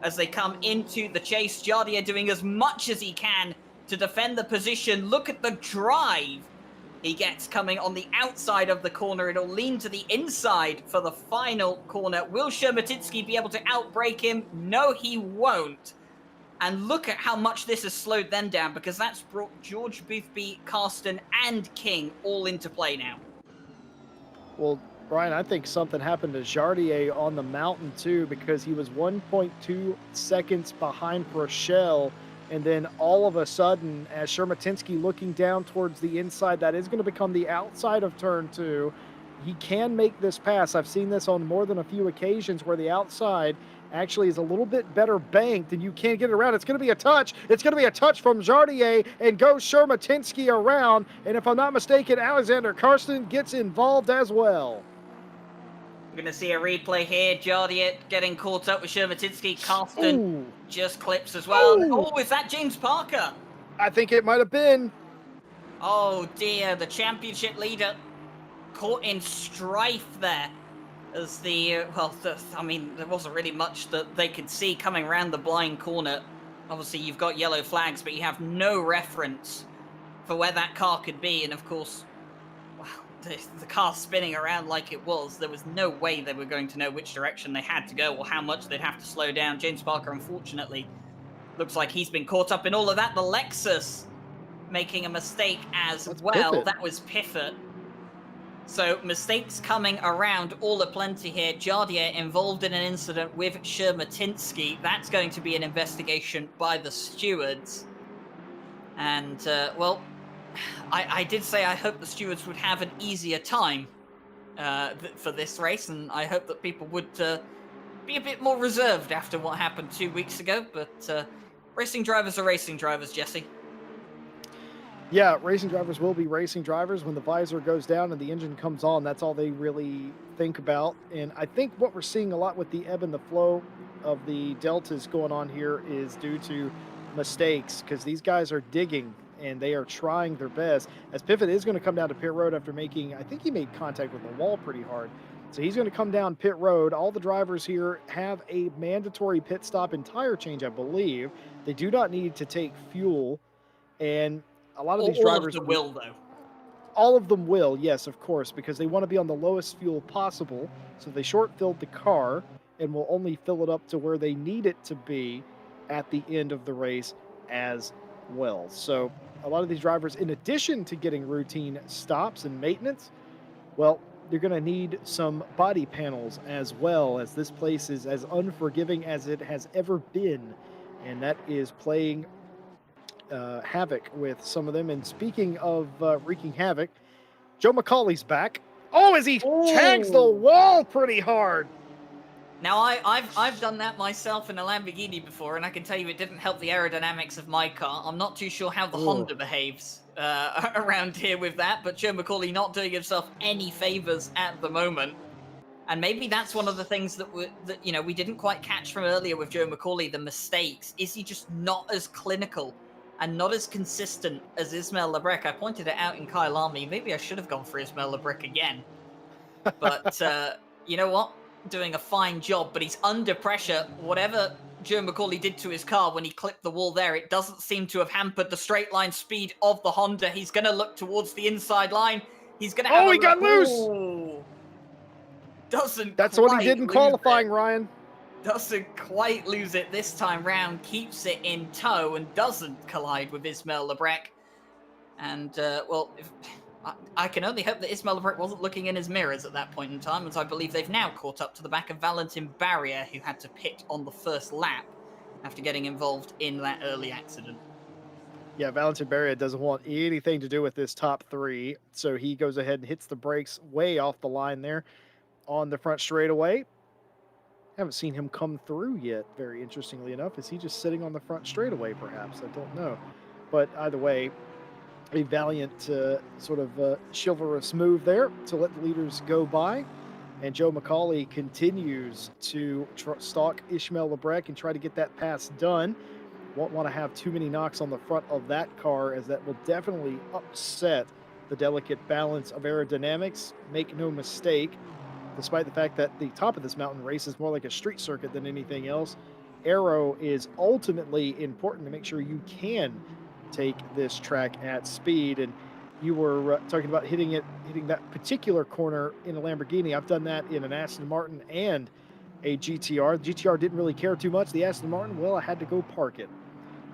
as they come into the chase. Jardier doing as much as he can to defend the position. Look at the drive he gets coming on the outside of the corner. It'll lean to the inside for the final corner. Will Shermatinsky be able to outbrake him? No, he won't. And look at how much this has slowed them down, because that's brought George Boothby, Karsten, and King all into play now. Well, Brian, I think something happened to Jardier on the mountain too, because he was 1.2 seconds behind Rochelle. And then all of a sudden, as Shermatinsky looking down towards the inside, that is going to become the outside of turn 2. He can make this pass. I've seen this on more than a few occasions where the outside actually is a little bit better banked and you can't get it around. It's going to be a touch. It's going to be a touch from Jardier and goes Shermatinsky around. And if I'm not mistaken, Alexander Karsten gets involved as well. We're going to see a replay here. Jardier getting caught up with Shermatinsky. Karsten just clips as well. Oh, is that James Parker? I think it might have been. Oh dear, the championship leader caught in strife there. As there wasn't really much that they could see coming around the blind corner. Obviously, you've got yellow flags, but you have no reference for where that car could be. And of course, well, the car spinning around like it was, there was no way they were going to know which direction they had to go or how much they'd have to slow down. James Parker, unfortunately, looks like he's been caught up in all of that. The Lexus making a mistake as well. Piffet. That was Piffet. So mistakes coming around all aplenty here. Jardier involved in an incident with Shermatinsky. That's going to be an investigation by the stewards. And, well, I did say I hope the stewards would have an easier time for this race. And I hope that people would be a bit more reserved after what happened 2 weeks ago. But racing drivers are racing drivers, Jesse. Yeah, racing drivers will be racing drivers. When the visor goes down and the engine comes on, that's all they really think about. And I think what we're seeing a lot with the ebb and the flow of the deltas going on here is due to mistakes, because these guys are digging and they are trying their best. As Piffet is going to come down to pit road after making, I think he made contact with the wall pretty hard. So he's going to come down pit road. All the drivers here have a mandatory pit stop and tire change, I believe. They do not need to take fuel. And a lot of these drivers will, though. All of them will, yes, of course, because they want to be on the lowest fuel possible. So they short-filled the car and will only fill it up to where they need it to be at the end of the race as well. So a lot of these drivers, in addition to getting routine stops and maintenance, well, you're going to need some body panels as well, as this place is as unforgiving as it has ever been. And that is playing havoc with some of them. And speaking of wreaking havoc, Joe McCauley's back. Oh, as he tags the Oh. wall pretty hard. Now, I've done that myself in a Lamborghini before, and I can tell you it didn't help the aerodynamics of my car. I'm not too sure how the Honda behaves around here with that, but Joe McCauley not doing himself any favors at the moment. And maybe that's one of the things that we didn't quite catch from earlier with Joe McCauley, the mistakes. Is he just not as clinical and not as consistent as Ismail Lebrec? I pointed it out in Kyle Army. Maybe I should have gone for Ismail Lebrec again. But you know what? Doing a fine job, but he's under pressure. Whatever Joe McCauley did to his car when he clipped the wall there, it doesn't seem to have hampered the straight line speed of the Honda. He's going to look towards the inside line. He's going to have he got loose. Ooh. Doesn't That's what he did in qualifying, Ryan. Doesn't quite lose it this time round. Keeps it in tow and doesn't collide with Ismail Lebrec. And, well, I can only hope that Ismail Lebrec wasn't looking in his mirrors at that point in time, as I believe they've now caught up to the back of Valentin Barrier, who had to pit on the first lap after getting involved in that early accident. Yeah, Valentin Barrier doesn't want anything to do with this top three, so he goes ahead and hits the brakes way off the line there on the front straightaway. Haven't seen him come through yet, very interestingly enough. Is he just sitting on the front straightaway, perhaps? I don't know. But either way, a valiant sort of chivalrous move there to let the leaders go by. And Joe McCauley continues to stalk Ismail Lebrec and try to get that pass done. Won't want to have too many knocks on the front of that car, as that will definitely upset the delicate balance of aerodynamics. Make no mistake, despite the fact that the top of this mountain race is more like a street circuit than anything else, aero is ultimately important to make sure you can take this track at speed. And you were talking about hitting that particular corner in a Lamborghini. I've done that in an Aston Martin and a GTR. The GTR didn't really care too much. The Aston Martin, well, I had to go park it,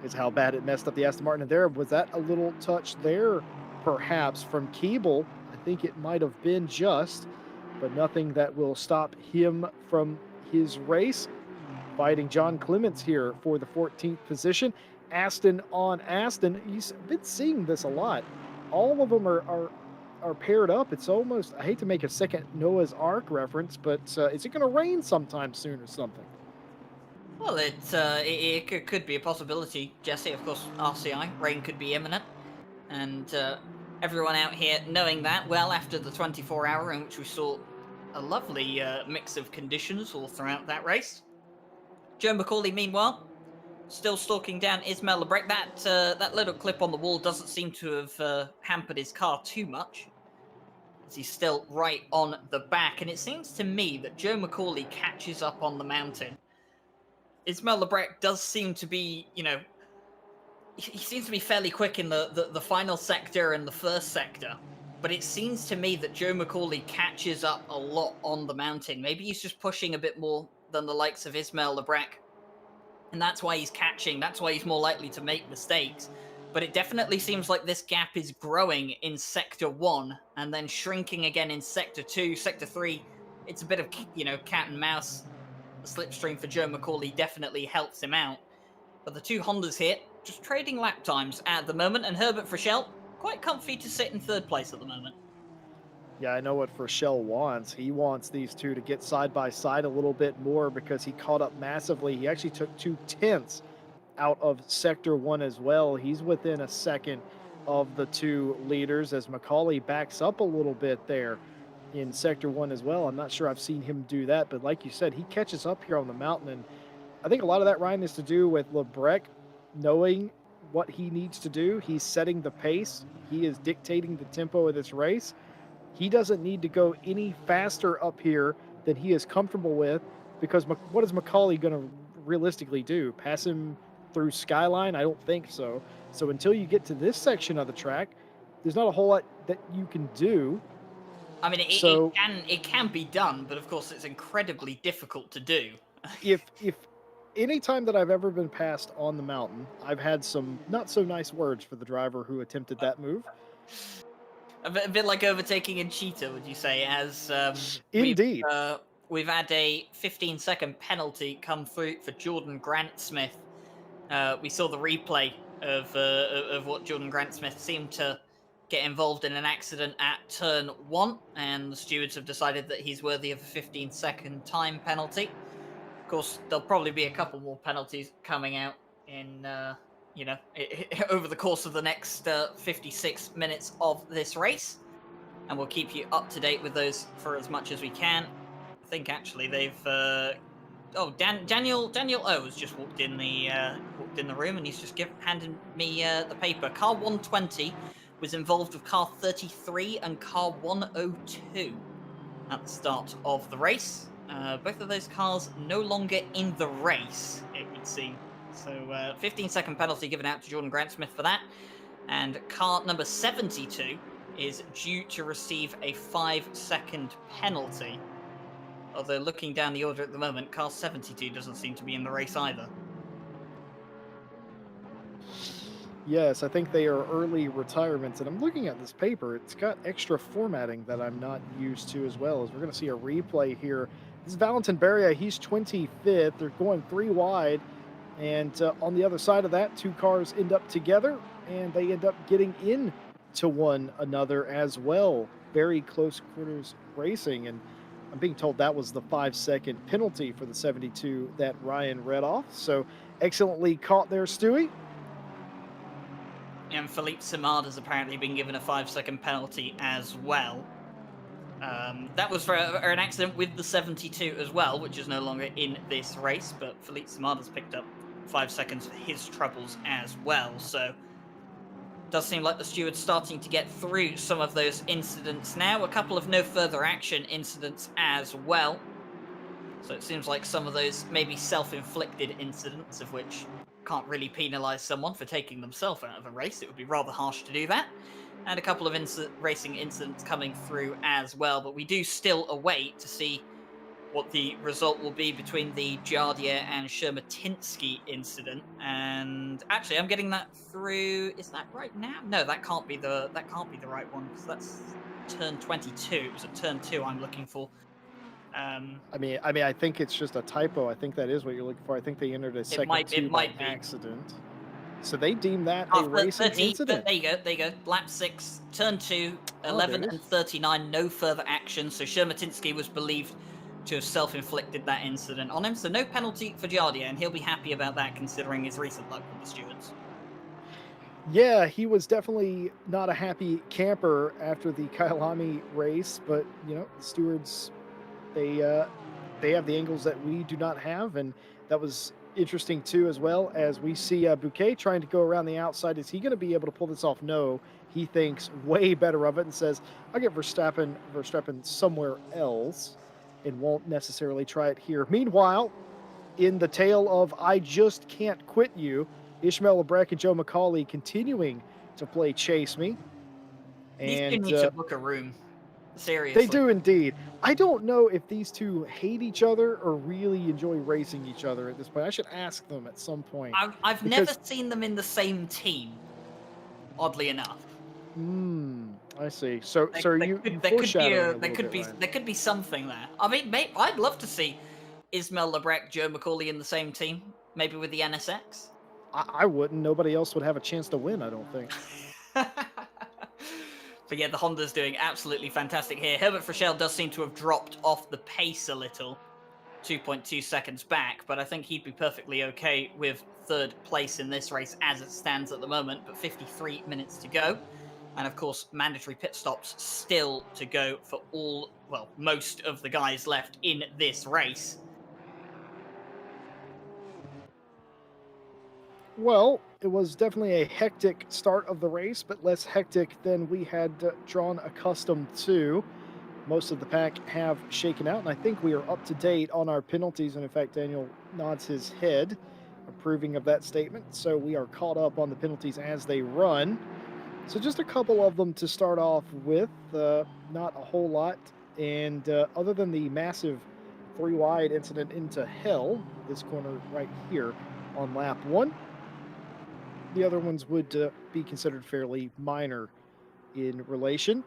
is how bad it messed up the Aston Martin. And there, was that a little touch there, perhaps, from Keeble? I think it might have been just, but nothing that will stop him from his race. Fighting John Clements here for the 14th position. Aston on Aston. You've been seeing this a lot. All of them are paired up. It's almost, I hate to make a second Noah's Ark reference, but is it going to rain sometime soon or something? Well, it could be a possibility, Jesse. Of course, RCI, rain could be imminent. And everyone out here knowing that, well, after the 24-hour in which we saw a lovely mix of conditions all throughout that race. Joe McCauley, meanwhile, still stalking down Ismail Lebrec. That little clip on the wall doesn't seem to have hampered his car too much, as he's still right on the back. And it seems to me that Joe McCauley catches up on the mountain. Ismail Lebrec does seem to be, he seems to be fairly quick in the final sector and the first sector. But it seems to me that Joe McCauley catches up a lot on the mountain. Maybe he's just pushing a bit more than the likes of Ismail Lebrec. And that's why he's catching. That's why he's more likely to make mistakes. But it definitely seems like this gap is growing in Sector 1 and then shrinking again in Sector 2. Sector 3, it's a bit of, cat and mouse. The slipstream for Joe McCauley definitely helps him out. But the two Hondas here, just trading lap times at the moment. And Herbert Frischel, quite comfy to sit in third place at the moment. Yeah, I know what Frischel wants. He wants these two to get side by side a little bit more because he caught up massively. He actually took 2/10 out of Sector 1 as well. He's within a second of the two leaders as McCauley backs up a little bit there in Sector 1 as well. I'm not sure I've seen him do that, but like you said, he catches up here on the mountain. And I think a lot of that, Ryan, is to do with Lebrec knowing what he needs to do. He's setting the pace. He is dictating the tempo of this race. He doesn't need to go any faster up here than he is comfortable with, because what is McCauley going to realistically do? Pass him through Skyline? I don't think so. So until you get to this section of the track, there's not a whole lot that you can do. I mean, it can be done, but of course it's incredibly difficult to do. if anytime that I've ever been passed on the mountain, I've had some not so nice words for the driver who attempted that move. A bit like overtaking in Cheetah, would you say? As Indeed. we've had a 15-second penalty come through for Jordan Grant Smith. We saw the replay of what Jordan Grant Smith seemed to get involved in an accident at turn 1, and the stewards have decided that he's worthy of a 15-second time penalty. Of course, there'll probably be a couple more penalties coming out in over the course of the next 56 minutes of this race, and we'll keep you up to date with those for as much as we can. I think actually they've Daniel O has just walked in the room, and he's just handed me the paper. Car 120 was involved with car 33 and car 102 at the start of the race. Both of those cars no longer in the race, it would seem. So 15-second penalty given out to Jordan Grant Smith for that. And car number 72 is due to receive a 5-second penalty. Although looking down the order at the moment, car 72 doesn't seem to be in the race either. Yes, I think they are early retirements, and I'm looking at this paper. It's got extra formatting that I'm not used to as well. As we're going to see a replay here. This is Valentin Beria. He's 25th. They're going 3 wide, and on the other side of that, 2 cars end up together, and they end up getting into one another as well. Very close quarters racing, and I'm being told that was the 5-second penalty for the 72 that Ryan read off. So excellently caught there, Stewie. And Philippe Simard has apparently been given a 5-second penalty as well. That was for an accident with the 72 as well, which is no longer in this race, but Philippe Simard has picked up 5 seconds for his troubles as well. So it does seem like the steward's starting to get through some of those incidents now. A couple of no further action incidents as well. So it seems like some of those maybe self-inflicted incidents, of which can't really penalise someone for taking themselves out of a race. It would be rather harsh to do that. And a couple of racing incidents coming through as well. But we do still await to see what the result will be between the Jardier and Shermatinsky incident. And actually, I'm getting that through. Is that right now? No, that can't be the right one, because that's turn 22. It was at turn 2 I'm looking for. I think it's just a typo. I think that is what you're looking for. I think they entered a second 2 by accident. So they deem that a racing incident. There you go. Lap 6, turn 2, 11 and 39, no further action. So Shermatinsky was believed to have self-inflicted that incident on him. So no penalty for Jardier, and he'll be happy about that considering his recent luck with the stewards. Yeah, he was definitely not a happy camper after the Kyalami race, but the stewards, they have the angles that we do not have, and that was interesting too, as well as we see Bouquet trying to go around the outside. Is he going to be able to pull this off? No, he thinks way better of it and says, I'll get Verstappen somewhere else, and won't necessarily try it here. Meanwhile, in the tale of I just can't quit you, Ishmael Lebrec and Joe McCauley continuing to play Chase Me. And these two need to book a room. Seriously. They do indeed. I don't know if these two hate each other or really enjoy racing each other at this point. I should ask them at some point. I've never seen them in the same team, oddly enough. I see. So are you foreshadowing there could be something there. I mean, I'd love to see Ismail Lebrec, Joe McCauley in the same team, maybe with the NSX. I wouldn't. Nobody else would have a chance to win, I don't think. But yeah, the Honda's doing absolutely fantastic here. Herbert Frischel does seem to have dropped off the pace a little, 2.2 seconds back, but I think he'd be perfectly okay with 3rd place in this race as it stands at the moment, but 53 minutes to go. And of course, mandatory pit stops still to go for most of the guys left in this race. Well, it was definitely a hectic start of the race, but less hectic than we had drawn accustomed to. Most of the pack have shaken out, and I think we are up to date on our penalties. And in fact, Daniel nods his head, approving of that statement. So we are caught up on the penalties as they run. So just a couple of them to start off with, not a whole lot. And other than the massive three wide incident into hell. This corner right here on lap 1. The other ones would be considered fairly minor in relation.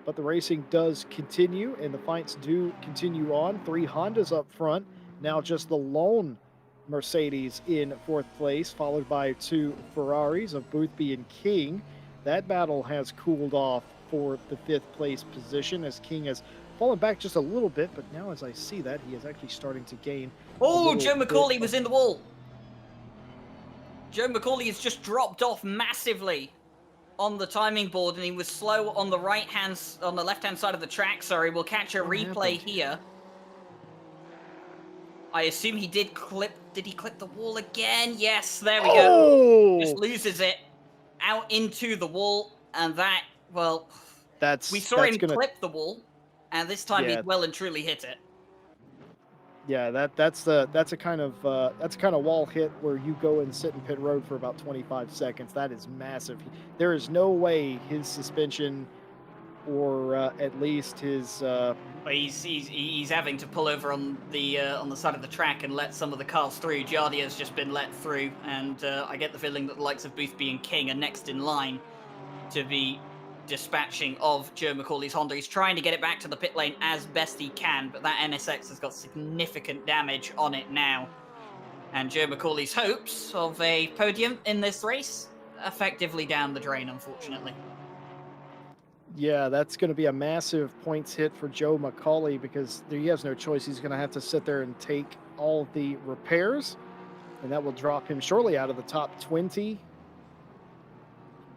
But the racing does continue and the fights do continue on. 3 Hondas up front. Now just the lone Mercedes in 4th place, followed by 2 Ferraris of Boothby and King. That battle has cooled off for the 5th place position as King has fallen back just a little bit, but now as I see that, he is actually starting to gain. Oh, Joe McCauley was in the wall. Joe McCauley has just dropped off massively on the timing board, and he was slow on the left-hand side of the track. Sorry, we'll catch a replay here. I assume he did clip. Did he clip the wall again? Yes, there we go. Just loses it out into the wall, and that, well, we saw him clip the wall, and this time he well and truly hit it. Yeah, that's a kind of wall hit where you go and sit in pit road for about 25 seconds. That is massive. There is no way his suspension, or at least his. He's having to pull over on the side of the track and let some of the cars through. Jardia's just been let through, and I get the feeling that the likes of Boothby and King are next in line to be dispatching of Joe McCauley's Honda. He's trying to get it back to the pit lane as best he can, but that NSX has got significant damage on it now. And Joe McCauley's hopes of a podium in this race effectively down the drain, unfortunately. Yeah, that's going to be a massive points hit for Joe McCauley because he has no choice. He's going to have to sit there and take all the repairs, and that will drop him shortly out of the top 20.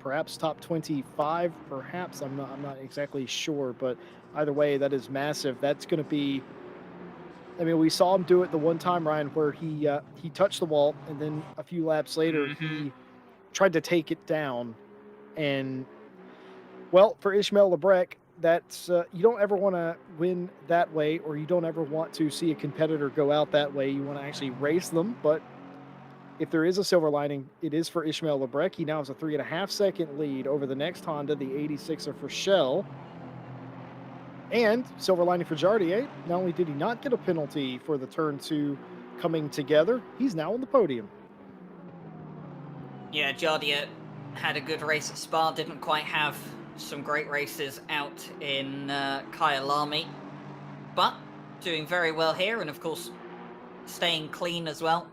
Perhaps top 25, perhaps. I'm not exactly sure, but either way, that is massive. That's going to be. I mean, we saw him do it the one time, Ryan, where he touched the wall, and then a few laps later, he tried to take it down. And well, for Ishmael Lebrec, that's you don't ever want to win that way, or you don't ever want to see a competitor go out that way. You want to actually race them, but if there is a silver lining, it is for Ishmael Lebrec. He now has a 3.5-second lead over the next Honda, the 86er for Shell. And silver lining for Jardier, not only did he not get a penalty for the turn 2 coming together, he's now on the podium. Yeah, Jardier had a good race at Spa, didn't quite have some great races out in Kyalami, but doing very well here, and of course staying clean as well,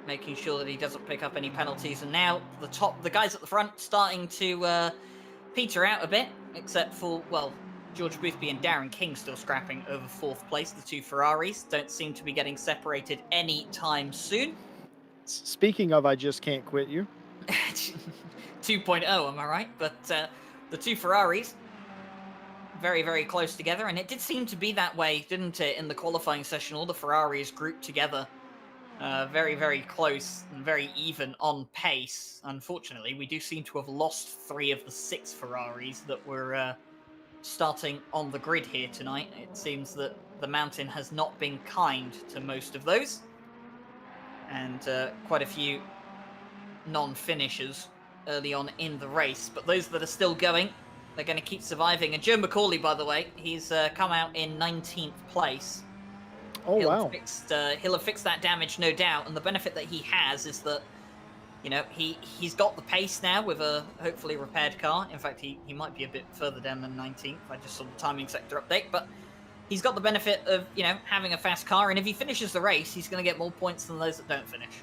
making sure that he doesn't pick up any penalties. And now the guys at the front starting to peter out a bit, except for, well, George Boothby and Darren King still scrapping over 4th place. The 2 Ferraris don't seem to be getting separated any time soon. Speaking of, I just can't quit you. 2.0, am I right? But the 2 Ferraris, very, very close together, and it did seem to be that way, didn't it, in the qualifying session? All the Ferraris grouped together. Very, very close and very even on pace. Unfortunately, we do seem to have lost 3 of the 6 Ferraris that were starting on the grid here tonight. It seems that the mountain has not been kind to most of those, and quite a few non-finishers early on in the race. But those that are still going, they're going to keep surviving. And Joe McCauley, by the way, he's come out in 19th place. Oh, wow. He'll have fixed that damage, no doubt. And the benefit that he has is that, you know, he's got the pace now with a hopefully repaired car. In fact, he might be a bit further down than 19th. I just saw the timing sector update. But he's got the benefit of, you know, having a fast car. And if he finishes the race, he's going to get more points than those that don't finish.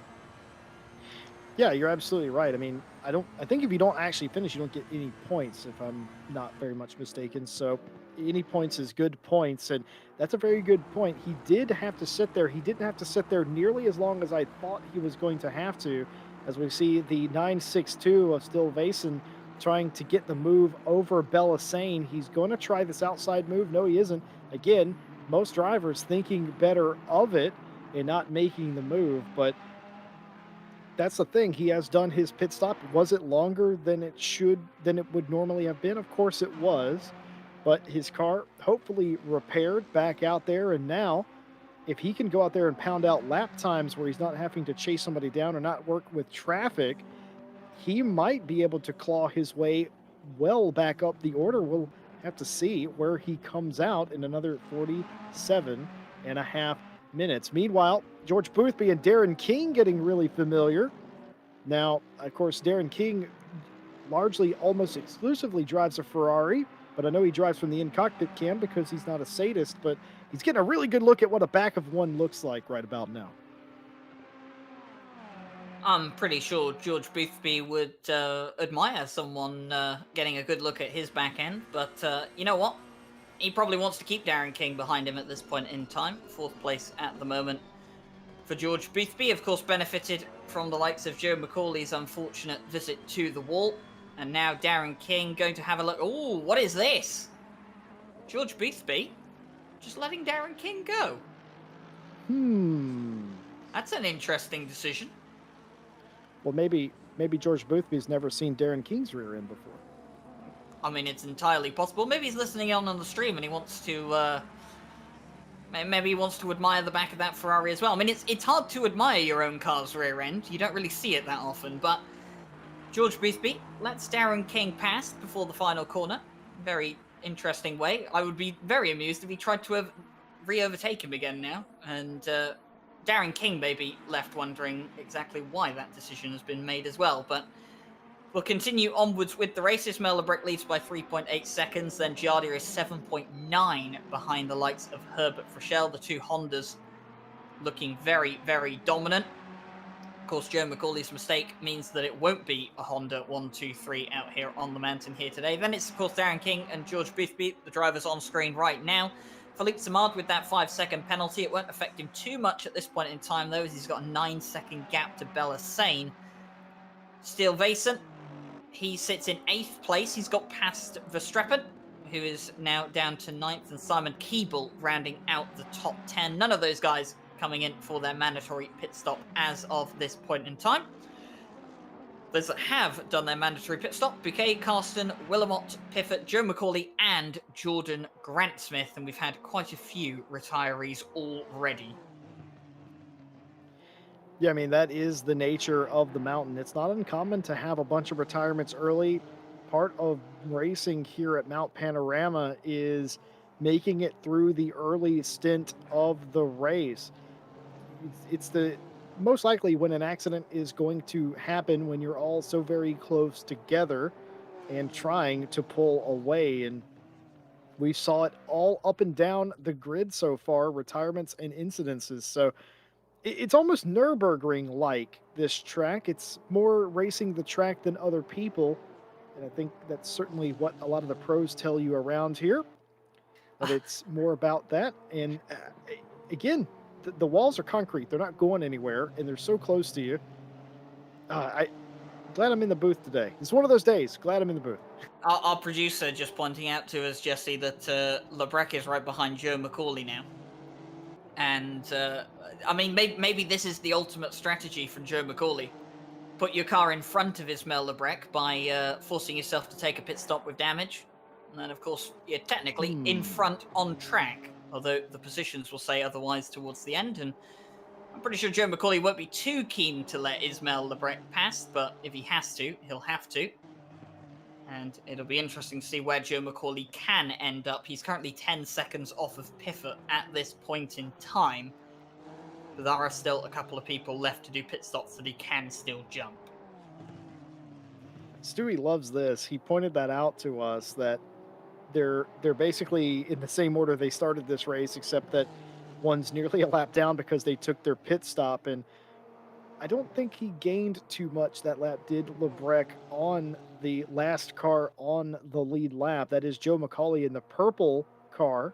Yeah, you're absolutely right. I mean, I think if you don't actually finish, you don't get any points, if I'm not very much mistaken. So any points is good points, and that's a very good point. He did have to sit there. He didn't have to sit there nearly as long as I thought he was going to have to, as we see the 962 of Still Vason trying to get the move over Bellassane. He's going to try this outside move. No, he isn't. Again, most drivers thinking better of it and not making the move, but that's the thing. He has done his pit stop. Was it longer than it would normally have been? Of course it was, but his car hopefully repaired back out there. And now if he can go out there and pound out lap times where he's not having to chase somebody down or not work with traffic, he might be able to claw his way well back up the order. We'll have to see where he comes out in another 47 1.5 minutes. Meanwhile, George Boothby and Darren King getting really familiar. Now, of course, Darren King largely almost exclusively drives a Ferrari, but I know he drives from the in-cockpit cam because he's not a sadist, but he's getting a really good look at what a back of one looks like right about now. I'm pretty sure George Boothby would admire someone getting a good look at his back end, but you know what? He probably wants to keep Darren King behind him at this point in time. 4th place at the moment for George Boothby. Of course, benefited from the likes of Joe McCauley's unfortunate visit to the wall. And now Darren King going to have a look. Oh, what is this? George Boothby just letting Darren King go. That's an interesting decision. Well, maybe George Boothby's never seen Darren King's rear end before. I mean, it's entirely possible. Maybe he's listening on the stream and he wants to, maybe he wants to admire the back of that Ferrari as well. I mean, it's hard to admire your own car's rear end. You don't really see it that often, but George Boothby lets Darren King pass before the final corner. Very interesting way. I would be very amused if he tried to re-overtake him again now. And Darren King may be left wondering exactly why that decision has been made as well. But we'll continue onwards with the race. Ismail Lebrecht leads by 3.8 seconds. Then Giardia is 7.9 behind the likes of Herbert Frischel. The two Hondas looking very, very dominant. Of course, Joe McCauley's mistake means that it won't be a Honda 1, 2, 3 out here on the mountain here today. Then it's, of course, Darren King and George Boothby, the drivers on screen right now. Philippe Samard with that 5-second penalty. It won't affect him too much at this point in time, though, as he's got a 9-second gap to Bella Sane. Steele Vason, he sits in 8th place. He's got past Verstappen, who is now down to 9th, and Simon Keeble rounding out the top 10. None of those guys coming in for their mandatory pit stop as of this point in time. Those that have done their mandatory pit stop: Bouquet, Carsten, Willamot, Piffett, Joe McCauley, and Jordan Grant-Smith. And we've had quite a few retirees already. Yeah, I mean, that is the nature of the mountain. It's not uncommon to have a bunch of retirements early. Part of racing here at Mount Panorama is making it through the early stint of the race. It's the most likely when an accident is going to happen when you're all so very close together and trying to pull away. And we saw it all up and down the grid so far, retirements and incidences. So it's almost Nürburgring-like, this track. It's more racing the track than other people. And I think that's certainly what a lot of the pros tell you around here. But it's more about that. And again, the walls are concrete. They're not going anywhere, and they're so close to you. I'm glad I'm in the booth today. It's one of those days. Glad I'm in the booth. Our producer just pointing out to us, Jesse, that Lebrecht is right behind Joe McCauley now. And, I mean, maybe this is the ultimate strategy from Joe McCauley. Put your car in front of Ismail Lebrecht by forcing yourself to take a pit stop with damage. And then, of course, you're technically in front on track, although the positions will say otherwise towards the end. And I'm pretty sure Joe McCauley won't be too keen to let Ismail Lebrecht pass, but if he has to, he'll have to. And it'll be interesting to see where Joe McCauley can end up. He's currently 10 seconds off of Piffett at this point in time. But there are still a couple of people left to do pit stops that he can still jump. Stewie loves this. He pointed that out to us, that they're basically in the same order they started this race, except that one's nearly a lap down because they took their pit stop. And I don't think he gained too much that lap, did Lebrecht, on the last car on the lead lap. That is Joe McCauley in the purple car.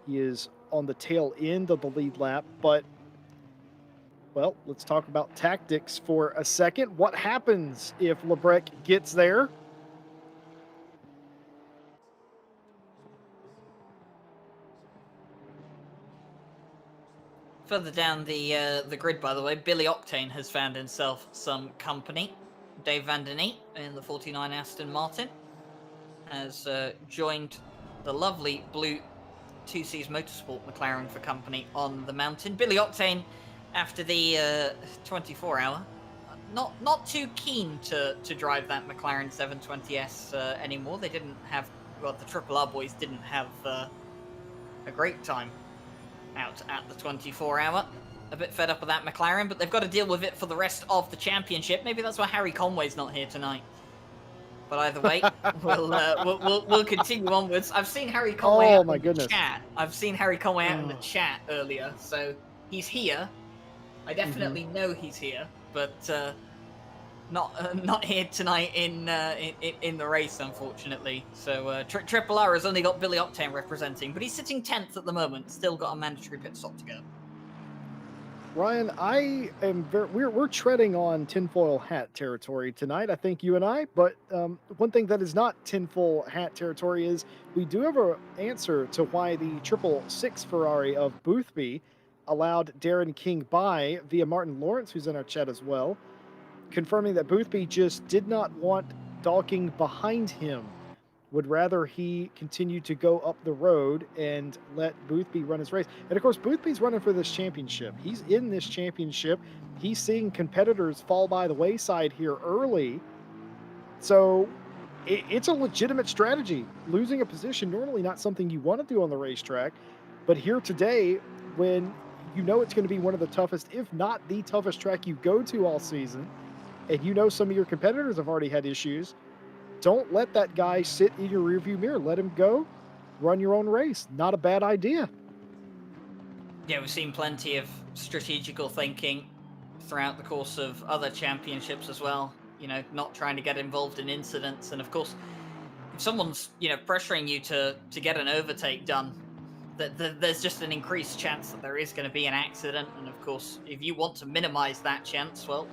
He is on the tail end of the lead lap, but, well, let's talk about tactics for a second. What happens if Lebrecht gets there? Further down the grid, by the way, Billy Octane has found himself some company. Dave Van Den Neat in the 49 Aston Martin has joined the lovely blue 2C's Motorsport McLaren for company on the mountain. Billy Octane, after the 24-hour, not too keen to drive that McLaren 720S anymore. They didn't have, well, the Triple R boys didn't have a great time out at the 24-hour. A bit fed up with that McLaren, but they've got to deal with it for the rest of the championship. Maybe that's why Harry Conway's not here tonight. But either way, we'll continue onwards. I've seen Harry Conway Oh out my in the goodness. chat. I've seen Harry Conway out in the Oh. chat earlier, so he's here. I definitely know he's here, but not here tonight in the race, unfortunately. So Triple R has only got Billy Octane representing, but he's sitting 10th at the moment. Still got a mandatory pit stop to go. Ryan, I am we're treading on tinfoil hat territory tonight, I think you and I. But one thing that is not tinfoil hat territory is we do have an answer to why the 666 Ferrari of Boothby allowed Darren King by via Martin Lawrence, who's in our chat as well, confirming that Boothby just did not want Dalking behind him, would rather he continue to go up the road and let Boothby run his race. And of course, Boothby's running for this championship. He's in this championship. He's seeing competitors fall by the wayside here early. So it's a legitimate strategy. Losing a position, normally not something you want to do on the racetrack. But here today, when you know it's going to be one of the toughest, if not the toughest track you go to all season, and you know some of your competitors have already had issues, don't let that guy sit in your rearview mirror. Let him go. Run your own race. Not a bad idea. Yeah, we've seen plenty of strategical thinking throughout the course of other championships as well. You know, not trying to get involved in incidents. And of course, if someone's, pressuring you to get an overtake done, there's just an increased chance that there is going to be an accident. And of course, if you want to minimize that chance, well,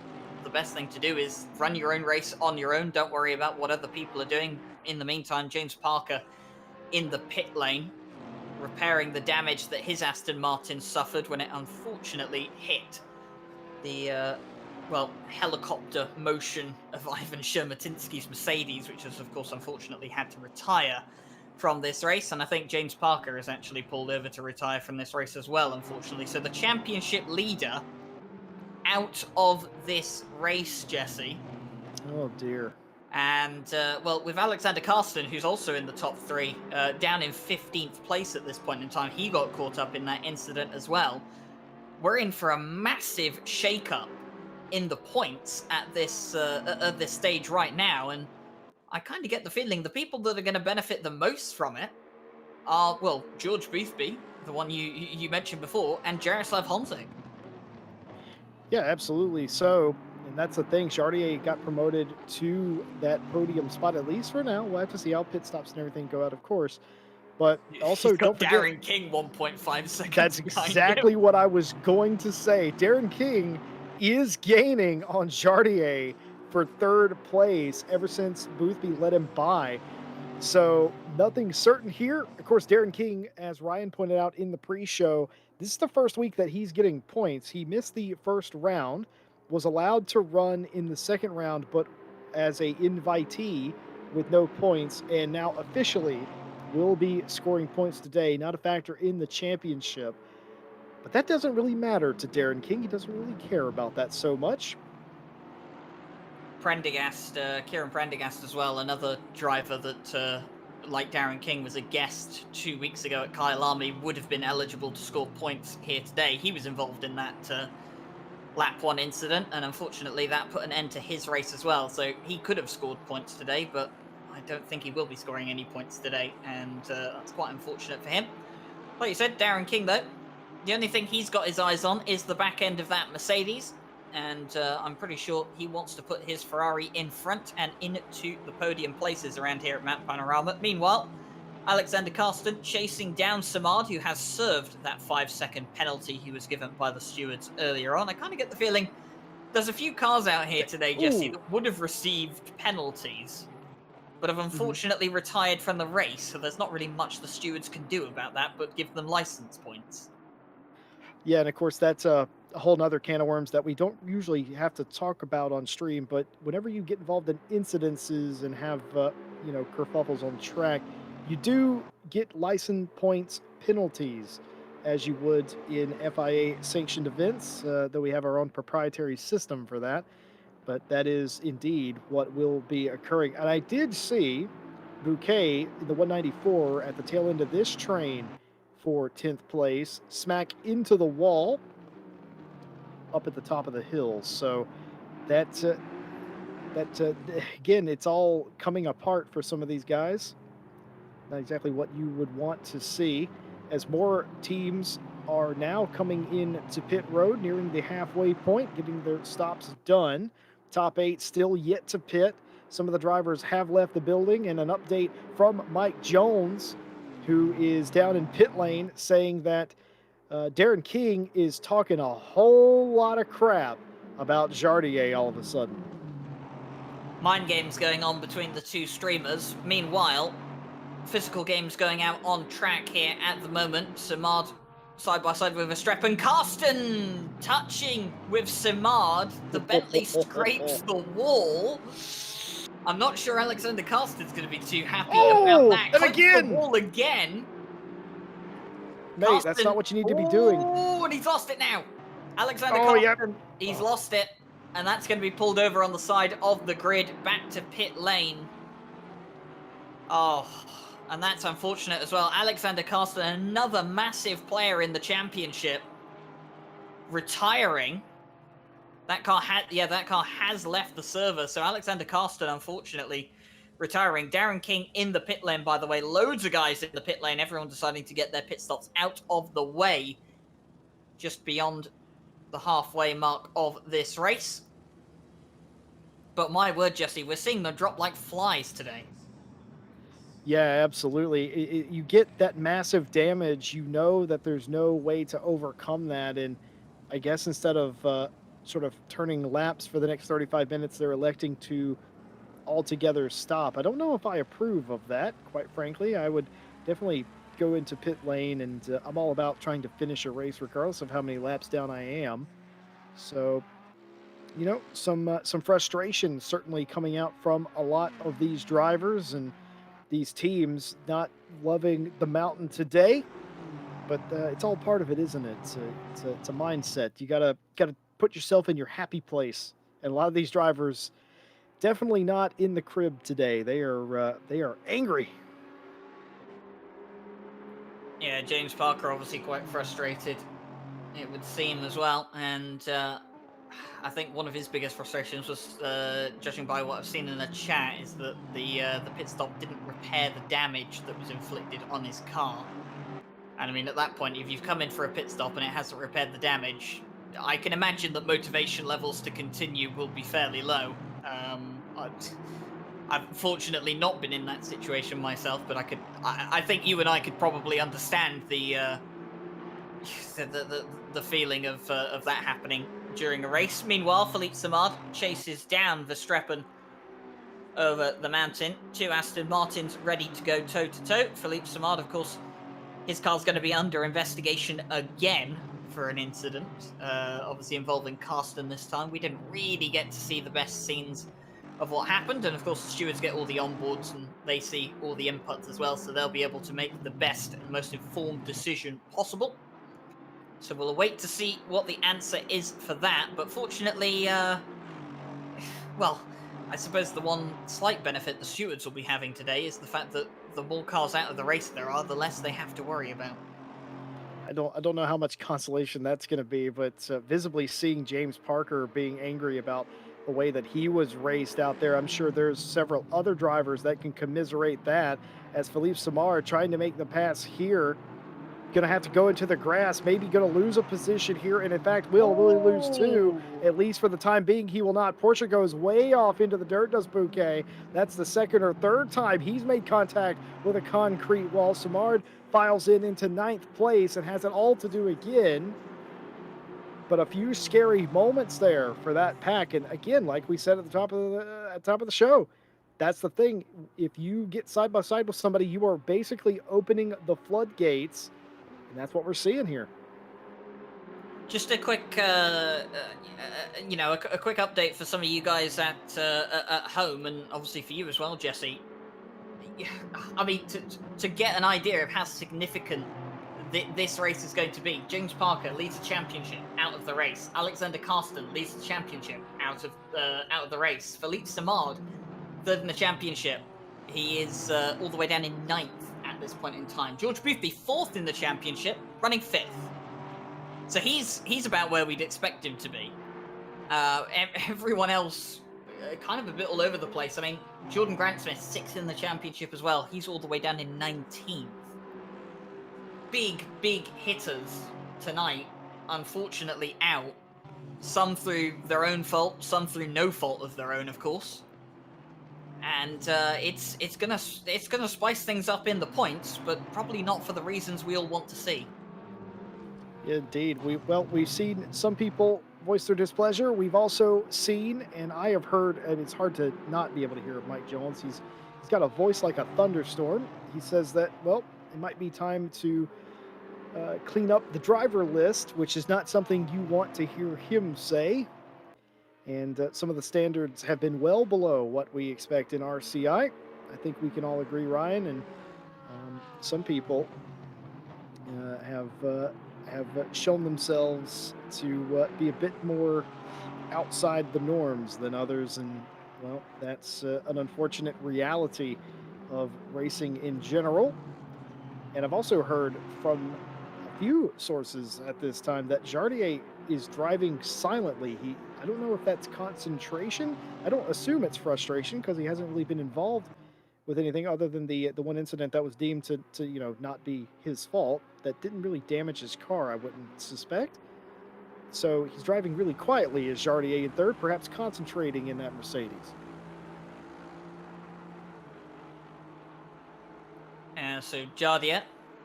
the best thing to do is run your own race on your own. Don't worry about what other people are doing. In the meantime, James Parker in the pit lane, repairing the damage that his Aston Martin suffered when it unfortunately hit the helicopter motion of Ivan Shermatinsky's Mercedes, which has of course unfortunately had to retire from this race. And I think James Parker has actually pulled over to retire from this race as well, unfortunately. So the championship leader out of this race, Jesse. Oh dear. And with Alexander Karsten, who's also in the top three, down in 15th place at this point in time, he got caught up in that incident as well. We're in for a massive shake-up in the points at this stage right now, and I kind of get the feeling the people that are going to benefit the most from it are, well, George Boothby, the one you mentioned before, and Jaroslav Honzik. Yeah, absolutely. So, and that's the thing. Chartier got promoted to that podium spot, at least for now. We'll have to see how pit stops and everything go out, of course. But also, He's got don't forget, Darren King 1.5 seconds. that's exactly what I was going to say. Darren King is gaining on Chartier for third place ever since Boothby let him by. So nothing certain here. Of course, Darren King, as Ryan pointed out in the pre-show, this is the first week that he's getting points. He missed the first round, was allowed to run in the second round, but as a invitee with no points, and now officially will be scoring points today. Not a factor in the championship. But that doesn't really matter to Darren King. He doesn't really care about that so much. Kieran Prendergast as well, another driver that, like Darren King, was a guest 2 weeks ago at Kyalami, would have been eligible to score points here today. He was involved in that lap 1 incident, and unfortunately that put an end to his race as well. So he could have scored points today, but I don't think he will be scoring any points today, and that's quite unfortunate for him. Like you said, Darren King, though, the only thing he's got his eyes on is the back end of that Mercedes. And I'm pretty sure he wants to put his Ferrari in front and into the podium places around here at Mount Panorama. Meanwhile, Alexander Karsten chasing down Samad, who has served that 5-second penalty he was given by the stewards earlier on. I kind of get the feeling there's a few cars out here today, Jesse, that would have received penalties, but have unfortunately retired from the race. So there's not really much the stewards can do about that, but give them license points. Yeah, and of course, that's a whole nother can of worms that we don't usually have to talk about on stream. But whenever you get involved in incidences and have, kerfuffles on track, you do get license points penalties as you would in FIA sanctioned events, though we have our own proprietary system for that. But that is indeed what will be occurring. And I did see Bouquet in the 194 at the tail end of this train for 10th place, smack into the wall up at the top of the hill. So that, again, it's all coming apart for some of these guys. Not exactly what you would want to see, as more teams are now coming in to pit road, nearing the halfway point, getting their stops done. Top 8 still yet to pit. Some of the drivers have left the building, and an update from Mike Jones, who is down in pit lane, saying that Darren King is talking a whole lot of crap about Jardier all of a sudden. Mind games going on between the two streamers. Meanwhile, physical games going out on track here at the moment. Simard side by side with Verstappen. Karsten touching with Simard. The Bentley scrapes the wall. I'm not sure Alexander Karsten's going to be too happy about that. And again! The wall again. Mate, Karsten, that's not what you need to be doing. Oh, and he's lost it now. Alexander Karsten, yep. He's lost it. And that's going to be pulled over on the side of the grid, back to pit lane. Oh, and that's unfortunate as well. Alexander Karsten, another massive player in the championship, retiring. That car has left the server. So Alexander Karsten, unfortunately, retiring. Darren King in the pit lane, by the way. Loads of guys in the pit lane. Everyone deciding to get their pit stops out of the way, just beyond the halfway mark of this race. But my word, Jesse, we're seeing them drop like flies today. Yeah, absolutely. You get that massive damage, you know that there's no way to overcome that. And I guess instead of sort of turning laps for the next 35 minutes, they're electing to altogether stop. I don't know if I approve of that, quite frankly. I would definitely go into pit lane, and I'm all about trying to finish a race regardless of how many laps down I am. So, you know, some frustration certainly coming out from a lot of these drivers and these teams not loving the mountain today. But it's all part of it, isn't it? It's a mindset. You gotta put yourself in your happy place. And a lot of these drivers definitely not in the crib today. They are angry. Yeah, James Parker obviously quite frustrated, it would seem, as well. And I think one of his biggest frustrations was, judging by what I've seen in the chat, is that the pit stop didn't repair the damage that was inflicted on his car. And I mean, at that point, if you've come in for a pit stop and it hasn't repaired the damage, I can imagine that motivation levels to continue will be fairly low. I've fortunately not been in that situation myself, but I think you and I could probably understand the feeling of that happening during a race. Meanwhile, Philippe Simard chases down Verstappen over the mountain. Two Aston Martins ready to go toe-to-toe. Philippe Simard, of course, his car's going to be under investigation again for an incident, obviously involving Karsten this time. We didn't really get to see the best scenes of what happened, and of course the stewards get all the onboards and they see all the inputs as well, so they'll be able to make the best and most informed decision possible. So we'll await to see what the answer is for that. But fortunately, well, I suppose the one slight benefit the stewards will be having today is the fact that the more cars out of the race there are, the less they have to worry about. I don't know how much consolation that's going to be, but visibly seeing James Parker being angry about the way that he was raced out there, I'm sure there's several other drivers that can commiserate that, as Philippe Simard trying to make the pass here, going to have to go into the grass, maybe going to lose a position here, and in fact will really lose two, at least for the time being. He will not. Porsche goes way off into the dirt, does Bouquet. That's the second or third time he's made contact with a concrete wall. Simard files in into 9th place and has it all to do again. But a few scary moments there for that pack. And again, like we said at the top of the show, that's the thing. If you get side by side with somebody, you are basically opening the floodgates, and that's what we're seeing here. Just a quick, a quick update for some of you guys at home, and obviously for you as well, Jesse. I mean, to get an idea of how significant this race is going to be, James Parker leads the championship out of the race. Alexander Karsten leads the championship out of the race. Philippe Simard, third in the championship. He is all the way down in 9th at at this point in time. George Boothby, 4th in the championship, running 5th. So he's about where we'd expect him to be. Everyone else, kind of a bit all over the place. I mean, Jordan Grantsmith, 6th in the championship as well. He's all the way down in 19th. Big hitters tonight, unfortunately out. Some through their own fault, some through no fault of their own, of course. And it's gonna spice things up in the points, but probably not for the reasons we all want to see. Indeed. We've seen some people voice their displeasure. We've also seen, and I have heard, and it's hard to not be able to hear Mike Jones. He's got a voice like a thunderstorm. He says that, well, it might be time to clean up the driver list, which is not something you want to hear him say. And some of the standards have been well below what we expect in RCI. I think we can all agree, Ryan, and some people have shown themselves to be a bit more outside the norms than others, and well, that's an unfortunate reality of racing in general. And I've also heard from a few sources at this time that Jardier is driving silently. I don't know if that's concentration. I don't assume it's frustration because he hasn't really been involved with anything other than the one incident that was deemed to not be his fault, that didn't really damage his car, I wouldn't suspect. So he's driving really quietly as Jardier in 3rd, perhaps concentrating in that Mercedes. So Jardier,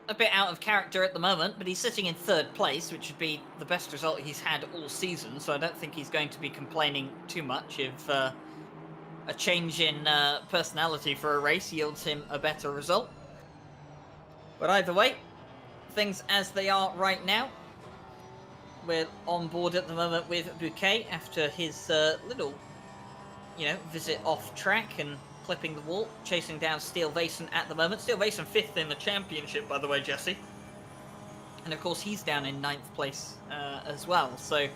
a bit out of character at the moment, but he's sitting in 3rd place, which would be the best result he's had all season, so I don't think he's going to be complaining too much if a change in personality for a race yields him a better result. But either way, things as they are right now. We're on board at the moment with Bouquet after his little, visit off track and clipping the wall, chasing down Steele Vason at the moment. Steele Vason 5th in the championship, by the way, Jesse. And of course, he's down in 9th place as well. So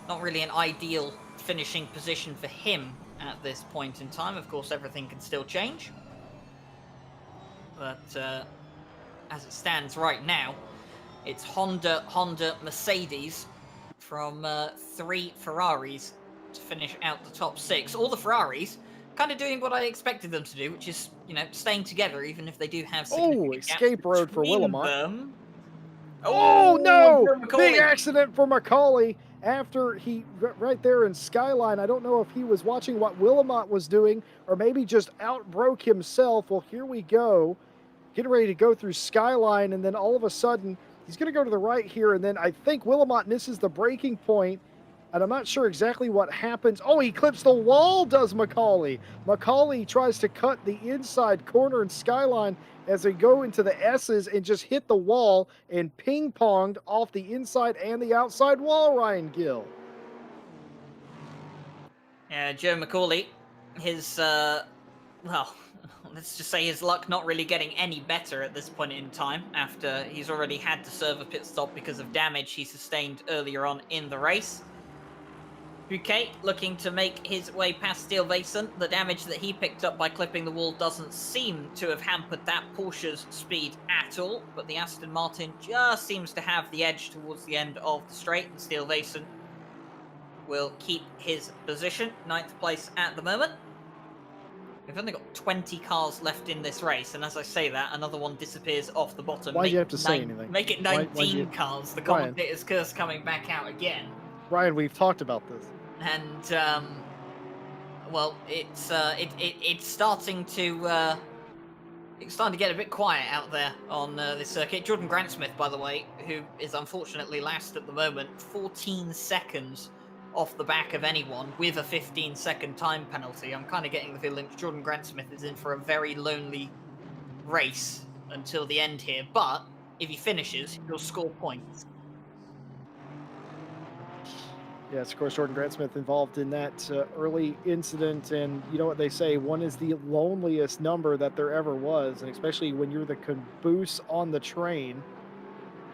not really an ideal finishing position for him at this point in time. Of course, everything can still change. But as it stands right now, it's Honda, Mercedes from 3 Ferraris to finish out the top 6. All the Ferraris kind of doing what I expected them to do, which is, staying together even if they do have significant escape road for Willamette. Oh no! Big accident for Macaulay after he, right there in Skyline. I don't know if he was watching what Willamette was doing or maybe just outbroke himself. Well, here we go. Getting ready to go through Skyline, and then all of a sudden, he's going to go to the right here, and then I think Willamette misses the braking point, and I'm not sure exactly what happens. Oh, he clips the wall, does Macaulay. Macaulay tries to cut the inside corner in Skyline as they go into the S's and just hit the wall and ping-ponged off the inside and the outside wall, Ryan Gill. Yeah, Joe Macaulay, his, let's just say his luck not really getting any better at this point in time after he's already had to serve a pit stop because of damage he sustained earlier on in the race. Bouquet looking to make his way past Steele Vason. The damage that he picked up by clipping the wall doesn't seem to have hampered that Porsche's speed at all, but the Aston Martin just seems to have the edge towards the end of the straight, and Steele Vason will keep his position, 9th place at the moment. We've only got 20 cars left in this race, and as I say that, another one disappears off the bottom. Why do you have to say anything? Make it 19 cars. The commentator's curse coming back out again. Ryan, we've talked about this. And well, it's starting to get a bit quiet out there on this circuit. Jordan Grantsmith, by the way, who is unfortunately last at the moment, 14 seconds off the back of anyone with a 15-second time penalty. I'm kind of getting the feeling Jordan Grantsmith is in for a very lonely race until the end here, but if he finishes, he'll score points. Yes, of course, Jordan Grantsmith involved in that early incident, and you know what they say, one is the loneliest number that there ever was, and especially when you're the caboose on the train.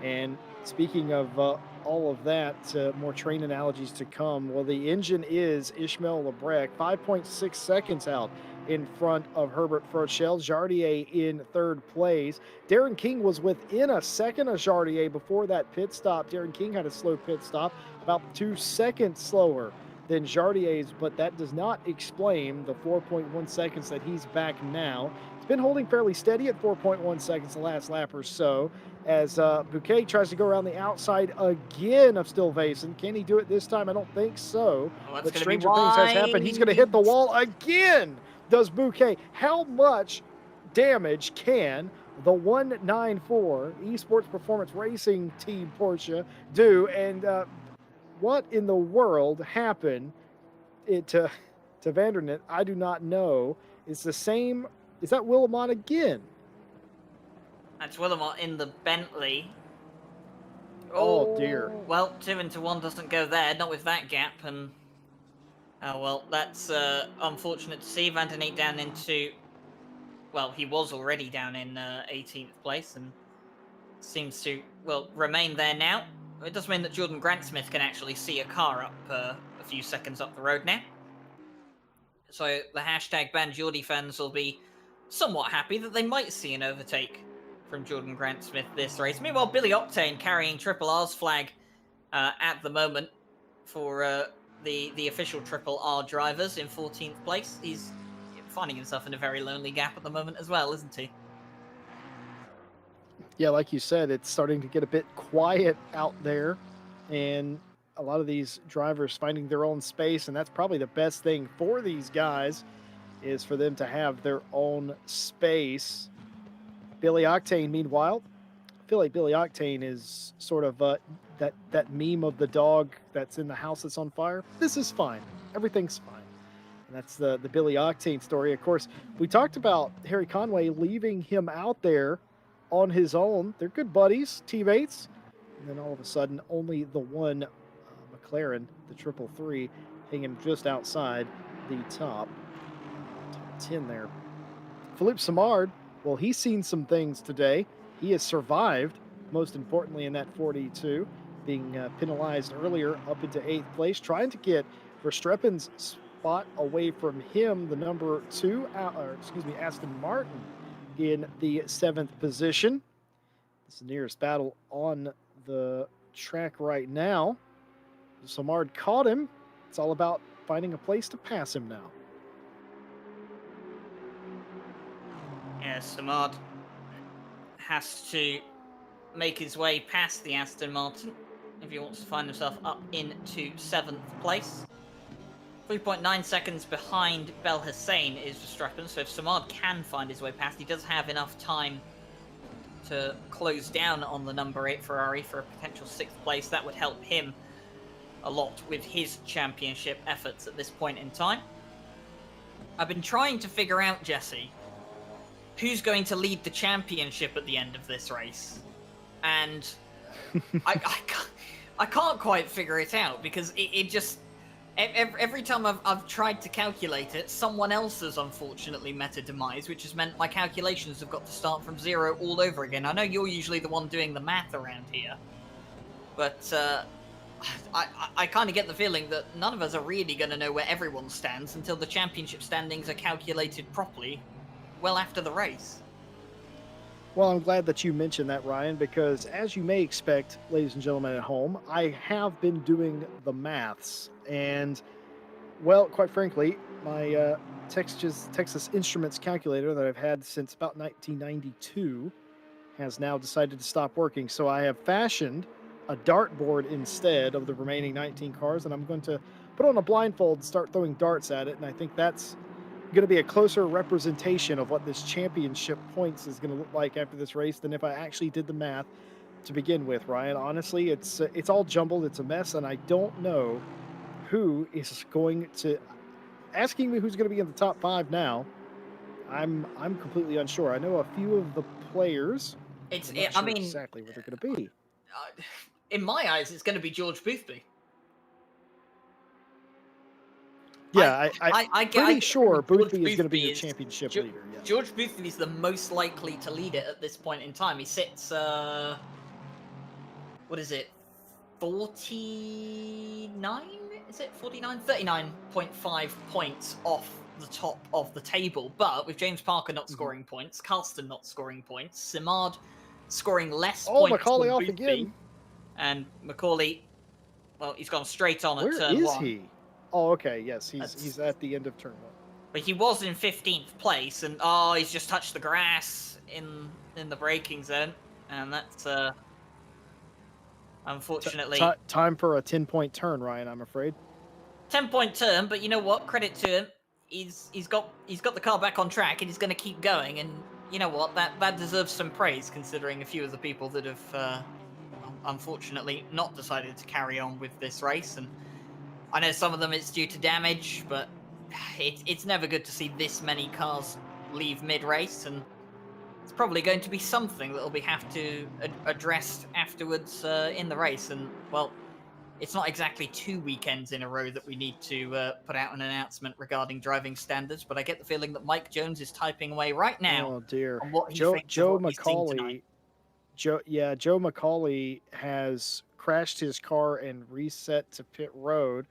And speaking of all of that, more train analogies to come. Well, the engine is Ishmael Lebrec, 5.6 seconds out in front of Herbert Frochel. Jardier in third place. Darren King was within a second of Jardier before that pit stop. Darren King had a slow pit stop, about 2 seconds slower than Jardier's, but that does not explain the 4.1 seconds that he's back now. It's been holding fairly steady at 4.1 seconds the last lap or so, as Bouquet tries to go around the outside again of Stillvason. Can he do it this time? I don't think so. Oh, that's But going to be stranger things has happened. He's going to hit the wide. wall again, does Bouquet. How much damage can the 194 Esports Performance Racing Team Porsche do? And what in the world happened to Vandernet? I do not know. It's the same. Is that Willamette again? That's Willamette in the Bentley. Oh, dear. Well, 2 into 1 doesn't go there, not with that gap, and oh well, that's unfortunate to see. Vandernet down into, well, he was already down in 18th place and seems to, well, remain there now. It does mean that Jordan Grantsmith can actually see a car up a few seconds up the road now. So the hashtag BanJordy fans will be somewhat happy that they might see an overtake from Jordan Grantsmith this race. Meanwhile, Billy Octane carrying Triple R's flag at the moment for the official Triple R drivers in 14th place. He's finding himself in a very lonely gap at the moment as well, isn't he? Yeah, like you said, it's starting to get a bit quiet out there, and a lot of these drivers finding their own space, and that's probably the best thing for these guys, is for them to have their own space. Billy Octane, meanwhile, I feel like Billy Octane is sort of that meme of the dog that's in the house that's on fire. This is fine. Everything's fine. And that's the Billy Octane story. Of course, we talked about Harry Conway leaving him out there on his own. They're good buddies, teammates. And then all of a sudden, only the one McLaren, the 333, hanging just outside the top 10 there. Philippe Samard, well, he's seen some things today. He has survived, most importantly, in that 42, being penalized earlier up into 8th place, trying to get Verstappen's spot away from him, the number 2, Aston Martin in the 7th position. This is the nearest battle on the track right now. Samard caught him. It's all about finding a place to pass him now. Yeah, Samard has to make his way past the Aston Martin if he wants to find himself up into 7th place. 3.9 seconds behind Belhassain is Verstappen, so if Samard can find his way past, he does have enough time to close down on the number 8 Ferrari for a potential 6th place. That would help him a lot with his championship efforts at this point in time. I've been trying to figure out, Jesse, who's going to lead the championship at the end of this race, and I can't quite figure it out, because it just every time I've tried to calculate it, someone else has unfortunately met a demise, which has meant my calculations have got to start from zero all over again. I know you're usually the one doing the math around here, but I kind of get the feeling that none of us are really going to know where everyone stands until the championship standings are calculated properly well after the race. Well, I'm glad that you mentioned that, Ryan, because as you may expect, ladies and gentlemen at home, I have been doing the maths. And, well, quite frankly, my Texas Instruments calculator that I've had since about 1992 has now decided to stop working. So I have fashioned a dartboard instead of the remaining 19 cars, and I'm going to put on a blindfold and start throwing darts at it. And I think that's going to be a closer representation of what this championship points is going to look like after this race than if I actually did the math to begin with, Ryan. Honestly, it's all jumbled. It's a mess, and I don't know who is going to. Asking me who's going to be in the top 5 now, I'm completely unsure. I know a few of the players. I mean, exactly what they're going to be. In my eyes, it's going to be George Boothby. Yeah, I'm pretty sure Boothby is going to be the championship leader. Yeah. George Boothby is the most likely to lead it at this point in time. He sits, what is it, 49? Is it 49? 39.5 points off the top of the table. But with James Parker not Mhm. scoring points, Carlston not scoring points, Simard scoring less Oh, points Macaulay than off Boothby, again. and Macaulay, well, he's gone straight on at Where turn is 1. he? Oh, okay. Yes, That's, he's at the end of turn 1. but he was in 15th place, and he's just touched the grass in the braking zone, and that's unfortunately Time for a 10-point turn, Ryan, I'm afraid. 10-point turn. But you know what? Credit to him. He's got the car back on track, and he's going to keep going. And you know what? That deserves some praise, considering a few of the people that have unfortunately not decided to carry on with this race. And I know some of them it's due to damage, but it's never good to see this many cars leave mid-race, and it's probably going to be something that will be have to addressed afterwards in the race. And well, it's not exactly 2 weekends in a row that we need to put out an announcement regarding driving standards, but I get the feeling that Mike Jones is typing away right now Oh dear. on what he thinks of what he's seen tonight. Joe Macaulay has crashed his car and reset to pit road.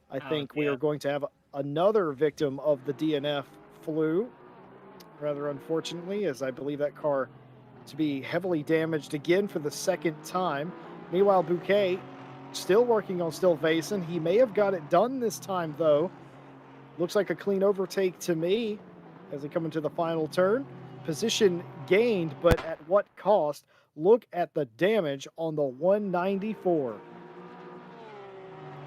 I Oh think we dear. are going to have another victim of the DNF flu, rather unfortunately, as I believe that car to be heavily damaged again for the second time. Meanwhile, Bouquet still working on Stillvason. He may have got it done this time, though. Looks like a clean overtake to me as they come into the final turn. Position gained, but at what cost? Look at the damage on the 194.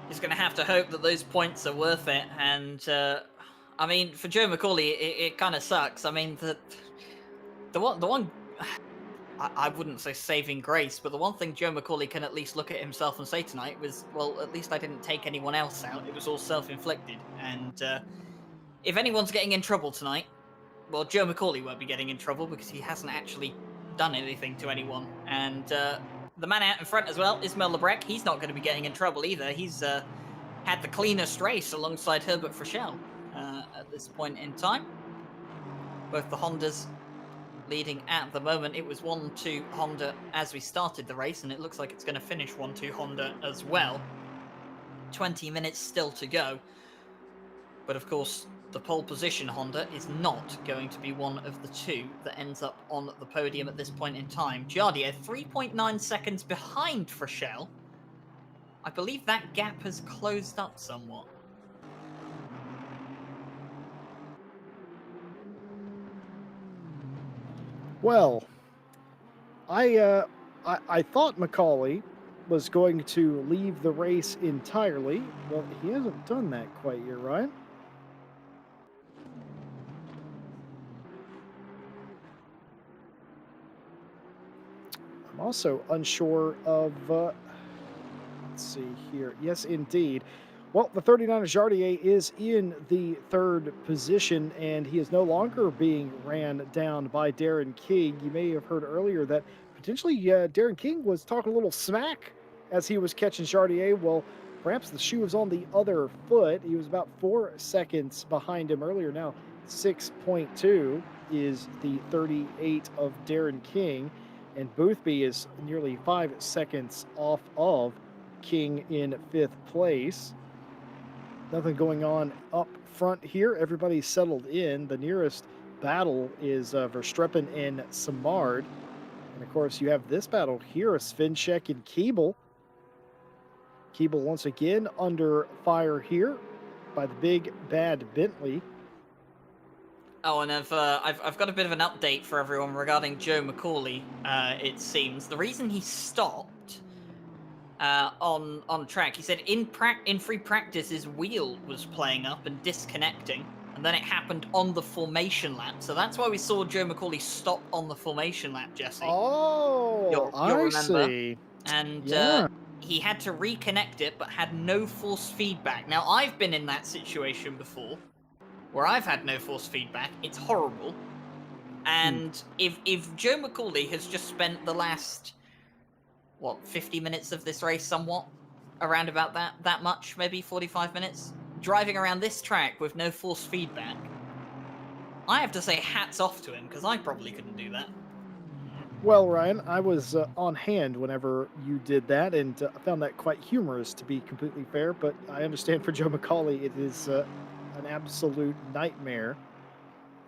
He's going to have to hope that those points are worth it. And I mean, for Joe Macaulay, it kind of sucks. I mean, the one I wouldn't say saving grace, but the one thing Joe Macaulay can at least look at himself and say tonight was, well, at least I didn't take anyone else out. It was all self-inflicted. And if anyone's getting in trouble tonight, well, Joe Macaulay won't be getting in trouble because he hasn't actually done anything to anyone. And the man out in front as well, Ismail Lebrec, he's not going to be getting in trouble either. He's had the cleanest race alongside Herbert Frischel at this point in time. Both the Hondas leading at the moment. It was 1-2 Honda as we started the race, and it looks like it's going to finish 1-2 Honda as well. 20 minutes still to go. But of course, the pole position Honda is not going to be one of the two that ends up on the podium at this point in time. Jardier, 3.9 seconds behind Frischel. I believe that gap has closed up somewhat. Well, I thought Macaulay was going to leave the race entirely. Well, he hasn't done that quite yet, Ryan. I'm also unsure of, let's see here. Yes, indeed. Well, the 39 Jardier is in the third position, and he is no longer being ran down by Darren King. You may have heard earlier that potentially Darren King was talking a little smack as he was catching Jardier. Well, perhaps the shoe was on the other foot. He was about 4 seconds behind him earlier. Now, 6.2 is the 38 of Darren King, and Boothby is nearly 5 seconds off of King in 5th place. Nothing going on up front here. Everybody's settled in. The nearest battle is Verstappen and Simard. And of course, you have this battle here, Svenchek and Keeble. Keeble once again under fire here by the big bad Bentley. Oh, and I've got a bit of an update for everyone regarding Joe Macaulay. It seems the reason he stopped on track, he said in free practice his wheel was playing up and disconnecting, and then it happened on the formation lap. So that's why we saw Joe Macaulay stop on the formation lap, Jesse. Oh, you'll remember. see. And Yeah. he had to reconnect it, but had no force feedback. Now, I've been in that situation before, where I've had no force feedback. It's horrible. And if Joe Macaulay has just spent the last 50 minutes of this race, somewhat around about that much, maybe 45 minutes, driving around this track with no force feedback, I have to say hats off to him, because I probably couldn't do that. Well, Ryan, I was on hand whenever you did that, and I found that quite humorous, to be completely fair. But I understand for Joe Macaulay, it is, an absolute nightmare.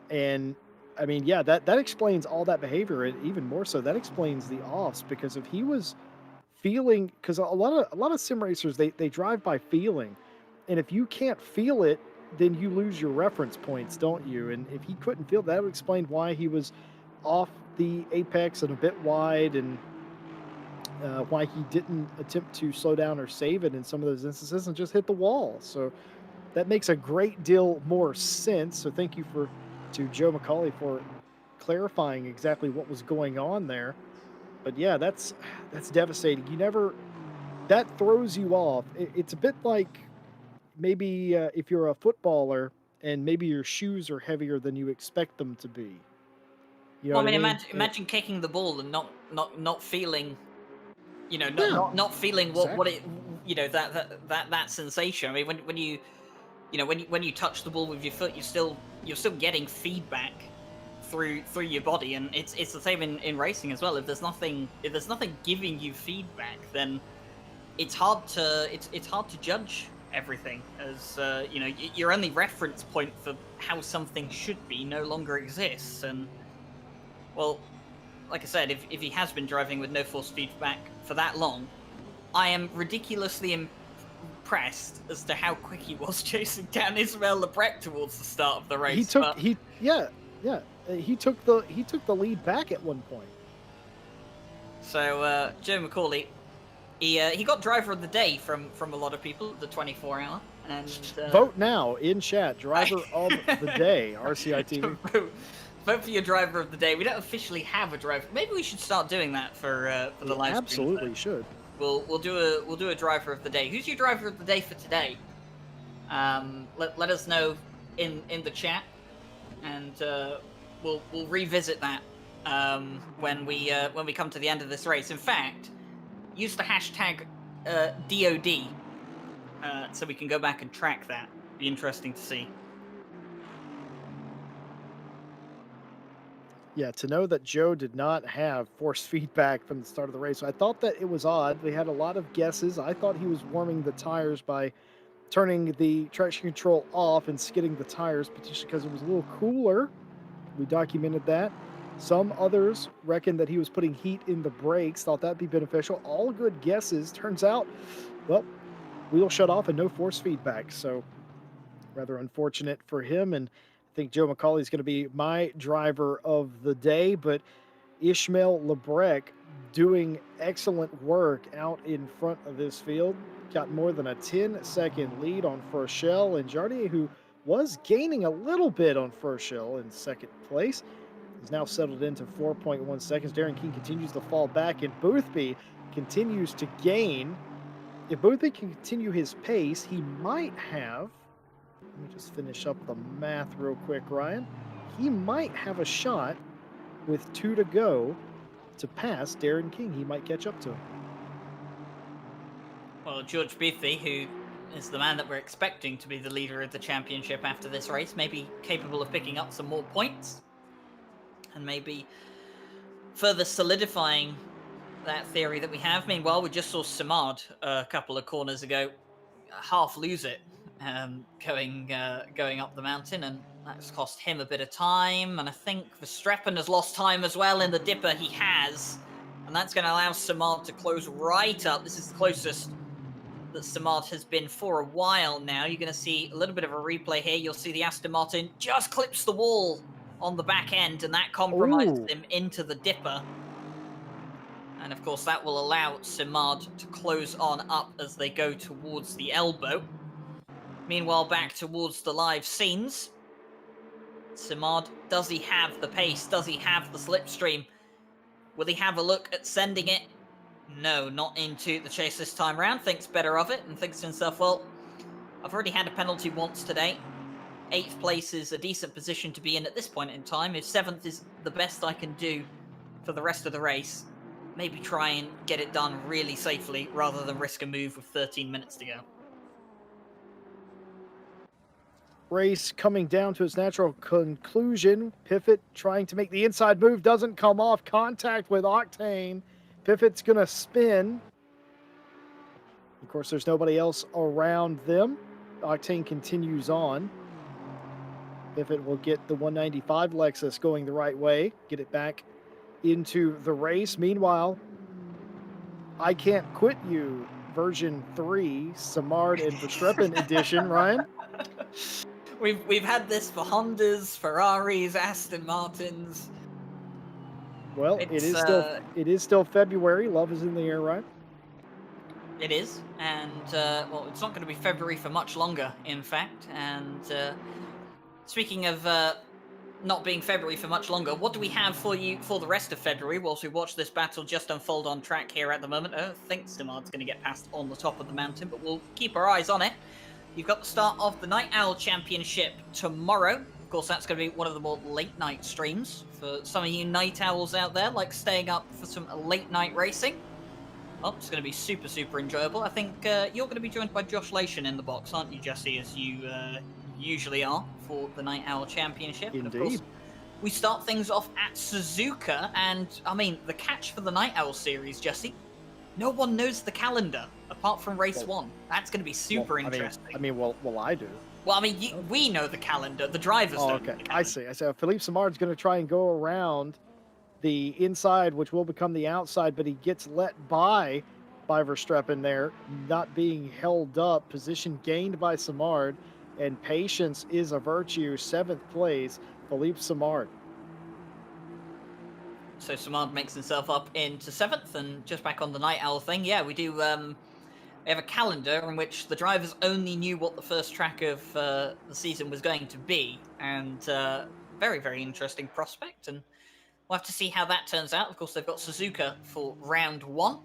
And I mean, yeah, that explains all that behavior, and even more so, that explains the offs because if he was feeling, because a lot of sim racers they drive by feeling, and if you can't feel it, then you lose your reference points, don't you? And if he couldn't feel that, would explain why he was off the apex and a bit wide, and why he didn't attempt to slow down or save it in some of those instances and just hit the wall. So that makes a great deal more sense. So thank you to Joe McCauley for clarifying exactly what was going on there. But yeah, that's devastating. You never that throws you off. It's a bit like maybe if you're a footballer and maybe your shoes are heavier than you expect them to be. You know Well, I what I mean, mean? imagine kicking the ball and not feeling, Yeah, not feeling what exactly. it, that sensation. I mean, when when you touch the ball with your foot, you're still getting feedback through your body, and it's the same in racing as well. If there's nothing giving you feedback, then it's hard to judge everything, as your only reference point for how something should be no longer exists. And well, like I said, if he has been driving with no force feedback for that long, I am ridiculously impressed as to how quick he was chasing down Ismail Lebret towards the start of the He race. took But he yeah, yeah. He took the lead back at one point. so Joe McCauley, he got driver of the day from a lot of people, the 24 hour, and Vote now in chat. Driver of the day. RCI TV. vote for your driver of the day. We don't officially have a driver. Maybe we should start doing that for the We live stream. absolutely should. We'll do a driver of the day. Who's your driver of the day for today? Let us know in the chat, and we'll revisit that when we come to the end of this race. In fact, use the hashtag DOD so we can go back and track that. Be interesting to see. Yeah, to know that Joe did not have force feedback from the start of the race. I thought that it was odd. We had a lot of guesses. I thought he was warming the tires by turning the traction control off and skidding the tires, potentially because it was a little cooler. We documented that. Some others reckon that he was putting heat in the brakes, thought that'd be beneficial. All good guesses. Turns out, well, wheel shut off and no force feedback. So rather unfortunate for him. And I think Joe McCauley is going to be my driver of the day. But Ishmael Lebrec doing excellent work out in front of this field. Got more than a 10-second lead on Furchell, and Jardier, who was gaining a little bit on Furchell in second place, is now settled into 4.1 seconds. Darren King continues to fall back, and Boothby continues to gain. If Boothby can continue his pace, he might have, let me just finish up the math real quick, Ryan. He might have a shot with 2 to go to pass Darren King. He might catch up to him. Well, George Beathy, who is the man that we're expecting to be the leader of the championship after this race, may be capable of picking up some more points and maybe further solidifying that theory that we have. Meanwhile, we just saw Samad a couple of corners ago half lose it going up the mountain, and that's cost him a bit of time. And I think Verstappen has lost time as well in the dipper. He has, and that's going to allow Samad to close right up. This is the closest that Samad has been for a while now. You're going to see a little bit of a replay here. You'll see the Aston Martin just clips the wall on the back end, and that compromises him into the dipper. And of course, that will allow Samad to close on up as they go towards the elbow. Meanwhile, back towards the live scenes. Samad, does he have the pace? Does he have the slipstream? Will he have a look at sending it? No, not into the chase this time round. Thinks better of it and thinks to himself, well, I've already had a penalty once today. 8th place is a decent position to be in at this point in time. If 7th is the best I can do for the rest of the race, maybe try and get it done really safely rather than risk a move with 13 minutes to go. Race coming down to its natural conclusion. Piffet trying to make the inside move, doesn't come off. Contact with Octane. Piffet's going to spin. Of course, there's nobody else around them. Octane continues on. if it will get the 195 Lexus going the right way, get it back into the race. Meanwhile, I Can't Quit You version 3, Samard and Verstappen edition, Ryan. We've had this for Hondas, Ferraris, Aston Martins. Well, It's it is still February. Love is in the air, right? It is, and well, it's not going to be February for much longer, in fact. And speaking of not being February for much longer, what do we have for you for the rest of February whilst we watch this battle just unfold on track here at the moment? I don't think Stimard's going to get past on the top of the mountain, but we'll keep our eyes on it. You've got the start of the Night Owl Championship tomorrow. Of course, that's going to be one of the more late night streams for some of you night owls out there, like staying up for some late night racing. Well, it's going to be super, super enjoyable. I think you're going to be joined by Josh Lation in the box, aren't you, Jesse, as you usually are for the Night Owl Championship. Indeed. And of course, we start things off at Suzuka, and I mean, the catch for the Night Owl series, Jesse, no one knows the calendar apart from race one. That's going to be super interesting. I mean, I do. Well, I mean, we know the calendar. The drivers don't know the calendar. I see. Philippe Samard's going to try and go around the inside, which will become the outside, but he gets let by Verstappen there, not being held up. Position gained by Samard, and patience is a virtue. 7th place, Philippe Samard. So Samard makes himself up into 7th, and just back on the Night Owl thing, yeah, we do we have a calendar in which the drivers only knew what the first track of the season was going to be, and very, very interesting prospect, and we'll have to see how that turns out. Of course, they've got Suzuka for round 1,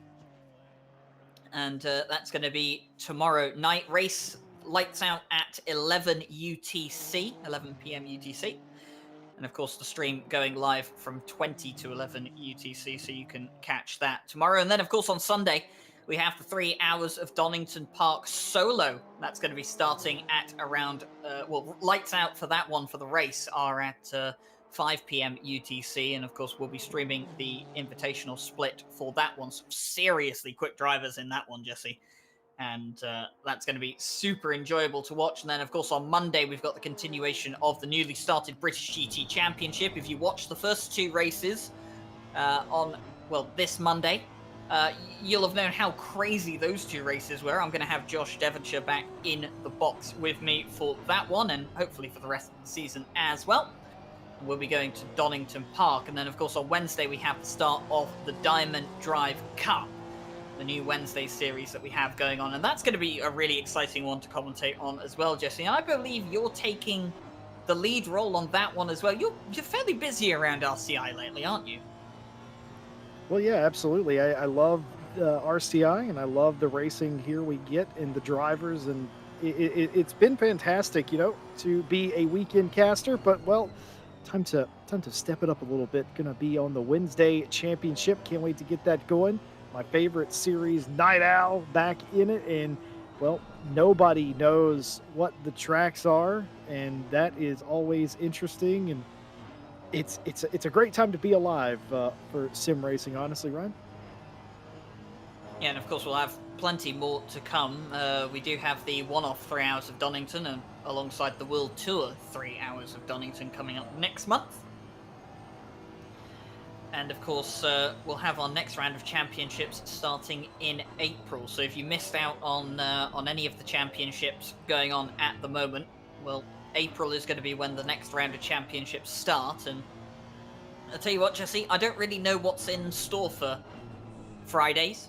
and that's going to be tomorrow night. Race lights out at 11 UTC, 11 p.m. UTC. And of course, the stream going live from 20 to 11 UTC, so you can catch that tomorrow. And then, of course, on Sunday, we have the 3 hours of Donington Park solo. That's going to be starting at around, lights out for that one for the race are at 5 p.m. UTC. And of course, we'll be streaming the invitational split for that one. Some seriously quick drivers in that one, Jesse. And that's going to be super enjoyable to watch. And then, of course, on Monday, we've got the continuation of the newly started British GT Championship. If you watch the first 2 races this Monday, you'll have known how crazy those 2 races were. I'm going to have Josh Devonshire back in the box with me for that one, and hopefully for the rest of the season as well. We'll be going to Donington Park. And then, of course, on Wednesday, we have the start of the Diamond Drive Cup, the new Wednesday series that we have going on. And that's going to be a really exciting one to commentate on as well, Jesse. And I believe you're taking the lead role on that one as well. You're fairly busy around RCI lately, aren't you? Well, yeah, absolutely. I love RCI, and I love the racing here we get and the drivers. And it's been fantastic, to be a weekend caster. But, well, time to step it up a little bit. Going to be on the Wednesday championship. Can't wait to get that going. My favorite series, Night Owl, back in it, and well, nobody knows what the tracks are, and that is always interesting, and it's a great time to be alive for sim racing, honestly, Ryan. Yeah, and of course we'll have plenty more to come. We do have the one-off 3 hours of Donington, and alongside the World Tour 3 hours of Donington coming up next month. And of course, we'll have our next round of championships starting in April. So if you missed out on any of the championships going on at the moment, well, April is going to be when the next round of championships start. And I'll tell you what, Jesse, I don't really know what's in store for Fridays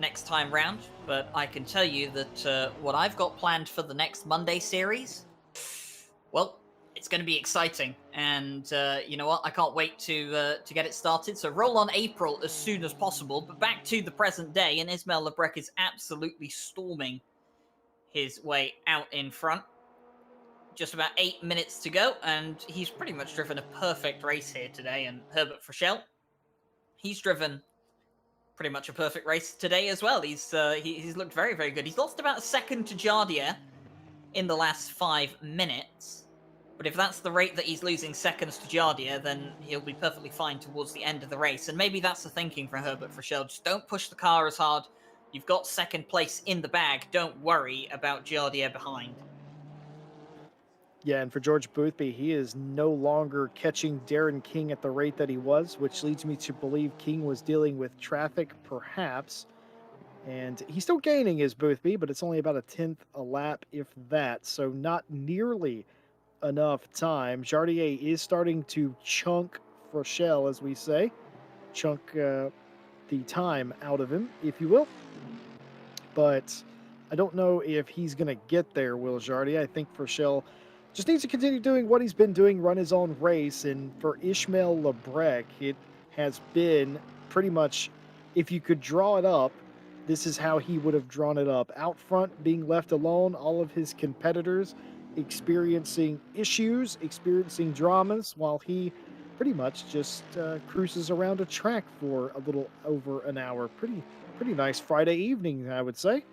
next time round, but I can tell you that what I've got planned for the next Monday series, well, it's going to be exciting, and you know what? I can't wait to get it started. So roll on April as soon as possible. But back to the present day, and Ismail Lebrec is absolutely storming his way out in front. Just about 8 minutes to go, and he's pretty much driven a perfect race here today. And Herbert Frechel, he's driven pretty much a perfect race today as well. He's looked very, very good. He's lost about a second to Jardier in the last 5 minutes. But if that's the rate that he's losing seconds to Jardier, then he'll be perfectly fine towards the end of the race. And maybe that's the thinking for Herbert Frechel. Just don't push the car as hard. You've got second place in the bag. Don't worry about Jardier behind. Yeah, and for George Boothby, he is no longer catching Darren King at the rate that he was, which leads me to believe King was dealing with traffic, perhaps. And he's still gaining his Boothby, but it's only about a tenth a lap, if that. So not nearly enough time. Jardier is starting to chunk Rochelle, as we say, chunk the time out of him, if you will. But I don't know if he's going to get there, Will Jardy. I think Rochelle just needs to continue doing what he's been doing, run his own race. And for Ishmael Lebrec, it has been pretty much, if you could draw it up, this is how he would have drawn it up. Out front, being left alone, all of his competitors experiencing issues, experiencing dramas, while he pretty much just cruises around a track for a little over an hour. Pretty nice Friday evening, I would say.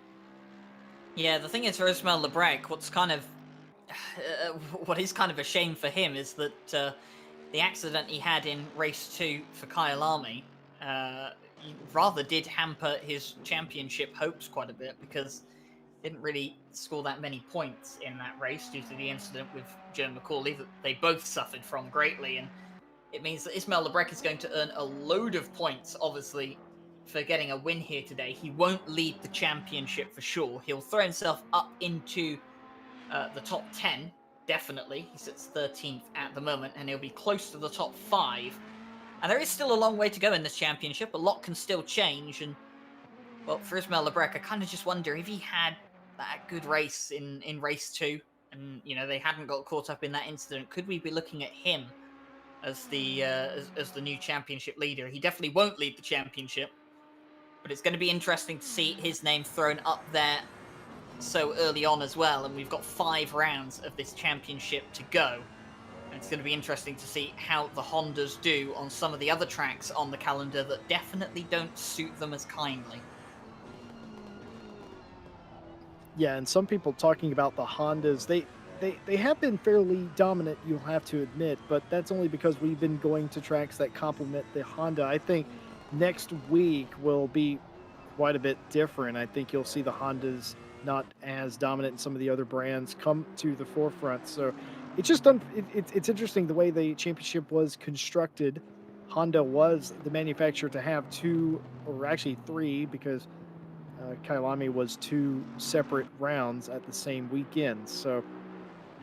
Yeah, the thing is for Ismail Lebrec, what is kind of a shame for him is that the accident he had in race 2 for Kyle Army rather did hamper his championship hopes quite a bit, because didn't really score that many points in that race due to the incident with Joe McCauley that they both suffered from greatly. And it means that Ismail Lebrec is going to earn a load of points, obviously, for getting a win here today. He won't lead the championship for sure. He'll throw himself up into the top 10, definitely. He sits 13th at the moment, and he'll be close to the top 5. And there is still a long way to go in this championship. A lot can still change. And, well, for Ismail Lebrec, I kind of just wonder if he had that good race in race 2, and, they hadn't got caught up in that incident, could we be looking at him as the new championship leader? He definitely won't lead the championship, but it's going to be interesting to see his name thrown up there so early on as well. And we've got 5 rounds of this championship to go, and it's going to be interesting to see how the Hondas do on some of the other tracks on the calendar that definitely don't suit them as kindly. Yeah, and some people talking about the Hondas, they have been fairly dominant, you'll have to admit, but that's only because we've been going to tracks that complement the Honda. I think next week will be quite a bit different. I think you'll see the Hondas not as dominant, and some of the other brands come to the forefront. So it's just it's interesting the way the championship was constructed. Honda was the manufacturer to have 2, or actually 3, because Kailami was 2 separate rounds at the same weekend. So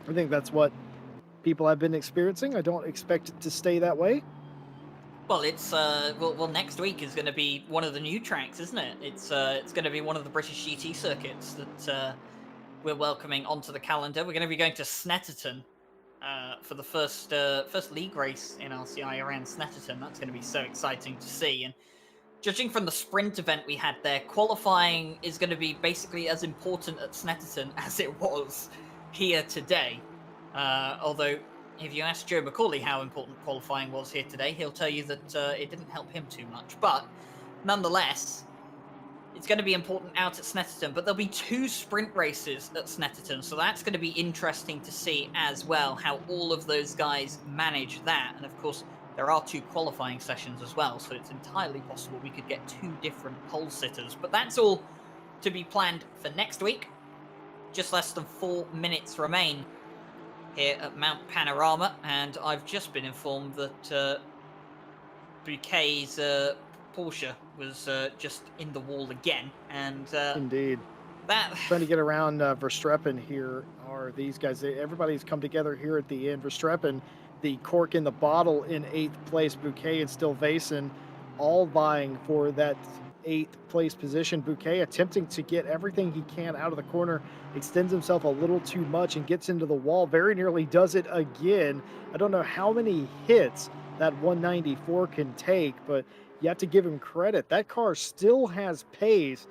I think that's what people have been experiencing. I don't expect it to stay that way. Well, it's well, next week is going to be one of the new tracks, isn't it? It's going to be one of the British GT circuits that we're welcoming onto the calendar. We're going to be going to Snetterton for the first league race in RCI around Snetterton. That's going to be so exciting to see. And judging from the sprint event we had there, qualifying is going to be basically as important at Snetterton as it was here today. Although, if you ask Joe McCauley how important qualifying was here today, he'll tell you that it didn't help him too much. But nonetheless, it's going to be important out at Snetterton. But there'll be 2 sprint races at Snetterton, so that's going to be interesting to see as well how all of those guys manage that. And of course, there are 2 qualifying sessions as well, so it's entirely possible we could get 2 different pole sitters. But that's all to be planned for next week. Just less than 4 minutes remain here at Mount Panorama, and I've just been informed that Bouquet's Porsche was just in the wall again, and Indeed. that Trying to get around Verstappen here are these guys. Everybody's come together here at the end. Verstappen, the cork in the bottle, in 8th place. Bouquet and still Vason, all vying for that 8th place position. Bouquet attempting to get everything he can out of the corner, extends himself a little too much and gets into the wall. Very nearly does it again. I don't know how many hits that 194 can take, but you have to give him credit. That car still has pace,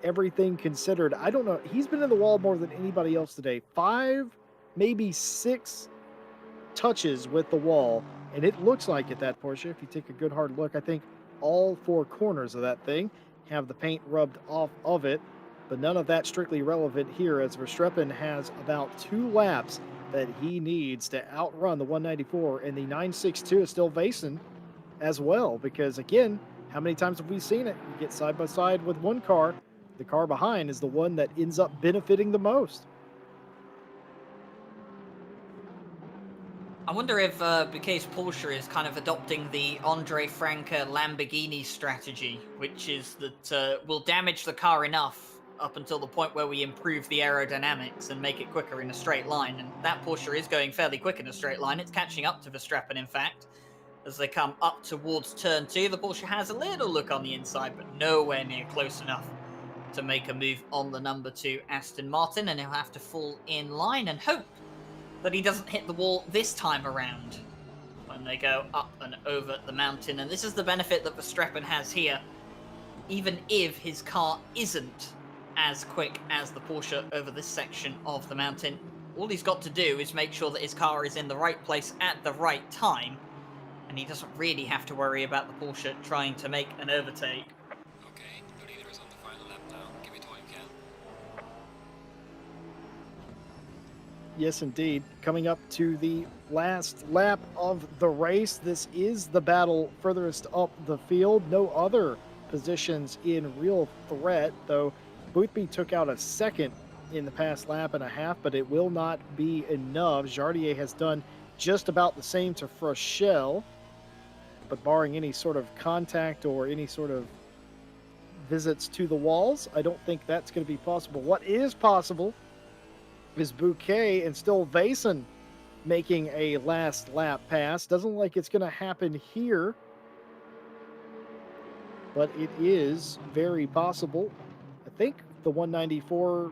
everything considered. I don't know. He's been in the wall more than anybody else today. 5, maybe 6 touches with the wall, and it looks like it, that Porsche, if you take a good hard look. I think all 4 corners of that thing have the paint rubbed off of it, but none of that strictly relevant here, as Verstappen has about 2 laps that he needs to outrun the 194, and the 962 is still Vason as well, because again, how many times have we seen it? You get side by side with one car, the car behind is the one that ends up benefiting the most. I wonder if Bouquet's Porsche is kind of adopting the Andre Franca Lamborghini strategy, which is that we'll damage the car enough up until the point where we improve the aerodynamics and make it quicker in a straight line. And that Porsche is going fairly quick in a straight line. It's catching up to Verstappen, in fact. As they come up towards turn 2, the Porsche has a little look on the inside, but nowhere near close enough to make a move on the number 2 Aston Martin, and he'll have to fall in line and hope that he doesn't hit the wall this time around when they go up and over the mountain. And this is the benefit that Verstappen has here. Even if his car isn't as quick as the Porsche over this section of the mountain, all he's got to do is make sure that his car is in the right place at the right time, and he doesn't really have to worry about the Porsche trying to make an overtake. Okay, the leader is on the final lap now. Give it all you can. Yes, indeed. Coming up to the last lap of the race. This is the battle furthest up the field. No other positions in real threat, though Boothby took out a second in the past lap and a half, but it will not be enough. Jardier has done just about the same to Frechelle, but barring any sort of contact or any sort of visits to the walls, I don't think that's going to be possible. What is possible is Bouquet and still Vason making a last lap pass. Doesn't look like it's going to happen here, but it is very possible. I think the 194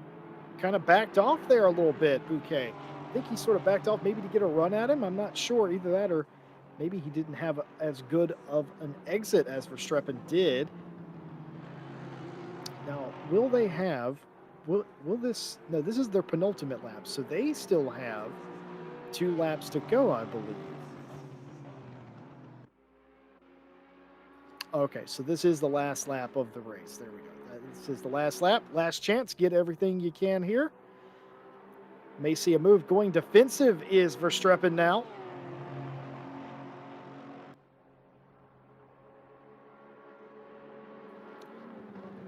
kind of backed off there a little bit, Bouquet. I think he sort of backed off maybe to get a run at him. I'm not sure, either that or maybe he didn't have as good of an exit as Verstappen did. Now, will they have... Will this... No, this is their penultimate lap, so they still have 2 laps to go, I believe. Okay, so this is the last lap of the race. There we go. This is the last lap. Last chance. Get everything you can here. May see a move going defensive is Verstappen now.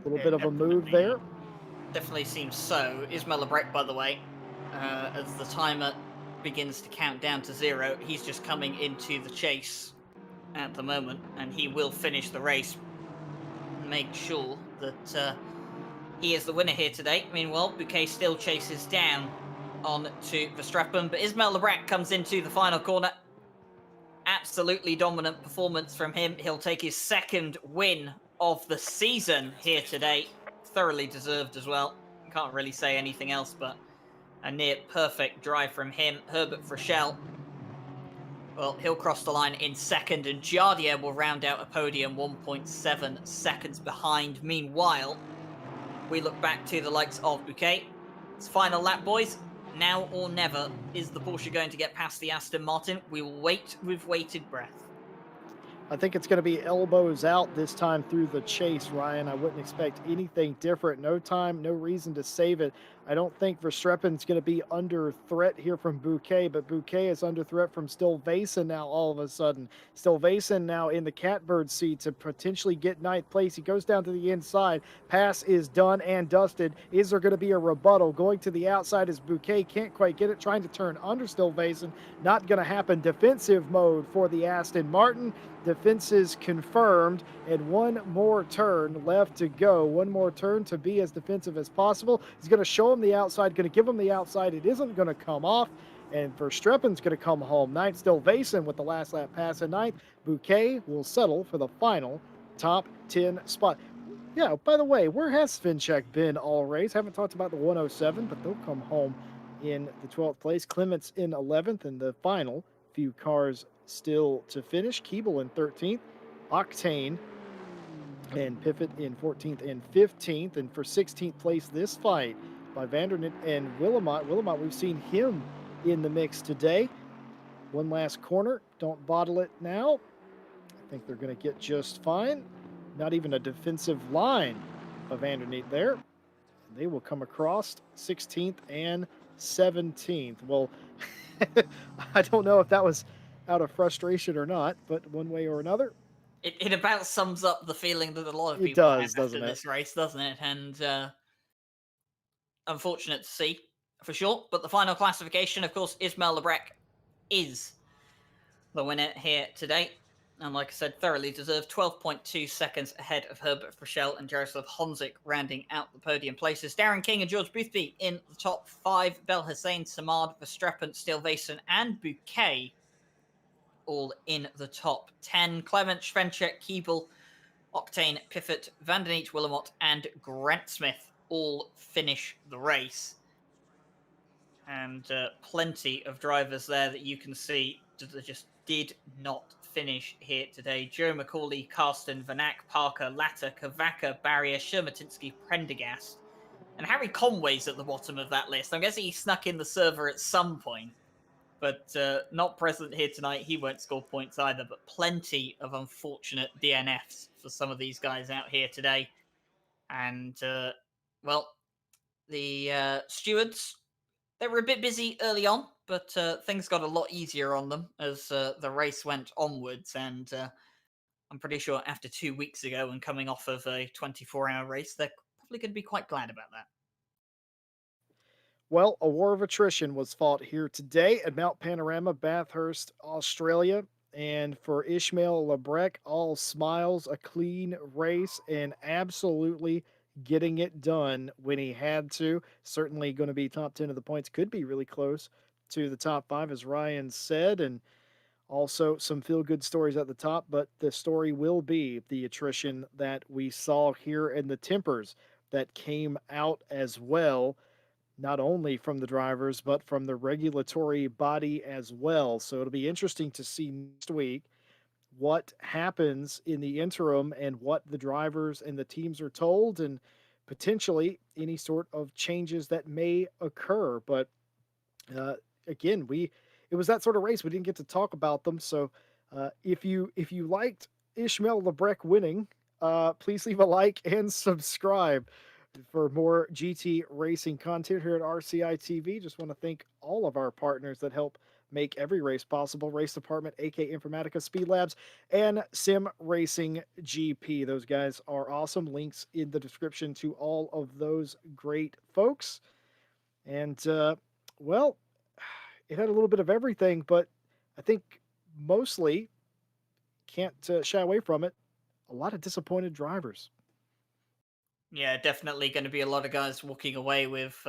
A little bit of a move there. Definitely seems so. Ismail Lebrec, by the way, as the timer begins to count down to 0, he's just coming into the chase at the moment, and he will finish the race. Make sure that he is the winner here today. Meanwhile, Bouquet still chases down on to Verstappen, but Ismail Lebrec comes into the final corner. Absolutely dominant performance from him. He'll take his 2nd win of the season here today. Thoroughly deserved as well. Can't really say anything else, but a near perfect drive from him. Herbert Frechelle, well, he'll cross the line in 2nd, and Jardier will round out a podium 1.7 seconds behind. Meanwhile, we look back to the likes of Bouquet. It's final lap, boys. Now or never. Is the Porsche going to get past the Aston Martin? We will wait with bated breath. I think it's going to be elbows out this time through the chase, Ryan. I wouldn't expect anything different. No time, no reason to save it. I don't think Verstappen's going to be under threat here from Bouquet, but Bouquet is under threat from Still Vason now all of a sudden. Still Vason now in the catbird seat to potentially get 9th place. He goes down to the inside. Pass is done and dusted. Is there going to be a rebuttal? Going to the outside is Bouquet. Can't quite get it. Trying to turn under Still Vason. Not going to happen. Defensive mode for the Aston Martin. Defenses confirmed, and one more turn left to go. One more turn to be as defensive as possible. He's going to show him the outside, going to give him the outside. It isn't going to come off, and Verstappen's going to come home. 9th still Vason with the last lap pass in 9th. Bouquet will settle for the final top 10 spot. Yeah, by the way, where has Svinček been all race? Haven't talked about the 107, but they'll come home in the 12th place. Clements in 11th, and the final few cars still to finish. Keeble in 13th, Octane and Piffet in 14th and 15th. And for 16th place this fight by Vandernet and Willemot. Willemot, we've seen him in the mix today. One last corner. Don't bottle it now. I think they're going to get just fine. Not even a defensive line of Vandernet there. They will come across 16th and 17th. Well, I don't know if that was out of frustration or not, but one way or another. It about sums up the feeling that a lot of people have after this race, doesn't it? And unfortunate to see, for sure. But the final classification, of course, Ismail Lebrec is the winner here today. And like I said, thoroughly deserved. 12.2 seconds ahead of Herbert Frischel and Jaroslav Honzik rounding out the podium places. Darren King and George Boothby in the top 5. Belhassain, Samad, Verstappen, Stilvason, and Bouquet all in the top 10. Clement, Schwenchek, Keeble, Octane, Piffett, Van den Eet, Willamot, and Grant Smith all finish the race. And plenty of drivers there that you can see that just did not finish here today. Joe McCauley, Karsten, Vanak, Parker, Latta, Kavaka, Barrier, Shermatinsky, Prendergast. And Harry Conway's at the bottom of that list. I'm guessing he snuck in the server at some point, but not present here tonight. He won't score points either, but plenty of unfortunate DNFs for some of these guys out here today. And, well, the stewards, they were a bit busy early on, but things got a lot easier on them as the race went onwards. And I'm pretty sure after 2 weeks ago and coming off of a 24-hour race, they're probably going to be quite glad about that. Well, a war of attrition was fought here today at Mount Panorama, Bathurst, Australia. And for Ishmael Lebrec, all smiles, a clean race, and absolutely getting it done when he had to. Certainly going to be top 10 of the points. Could be really close to the top 5, as Ryan said. And also some feel-good stories at the top. But the story will be the attrition that we saw here and the tempers that came out as well, not only from the drivers, but from the regulatory body as well. So it'll be interesting to see next week what happens in the interim and what the drivers and the teams are told, and potentially any sort of changes that may occur. But again, it was that sort of race. We didn't get to talk about them. So if you liked Ishmael Lebrec winning, please leave a like and subscribe for more GT racing content here at RCI TV. Just want to thank all of our partners that help make every race possible: Race Department, AK Informatica, Speed Labs, and Sim Racing GP. Those guys are awesome. Links in the description to all of those great folks. And well, it had a little bit of everything, but I think mostly can't shy away from it. A lot of disappointed drivers. Yeah, definitely going to be a lot of guys walking away with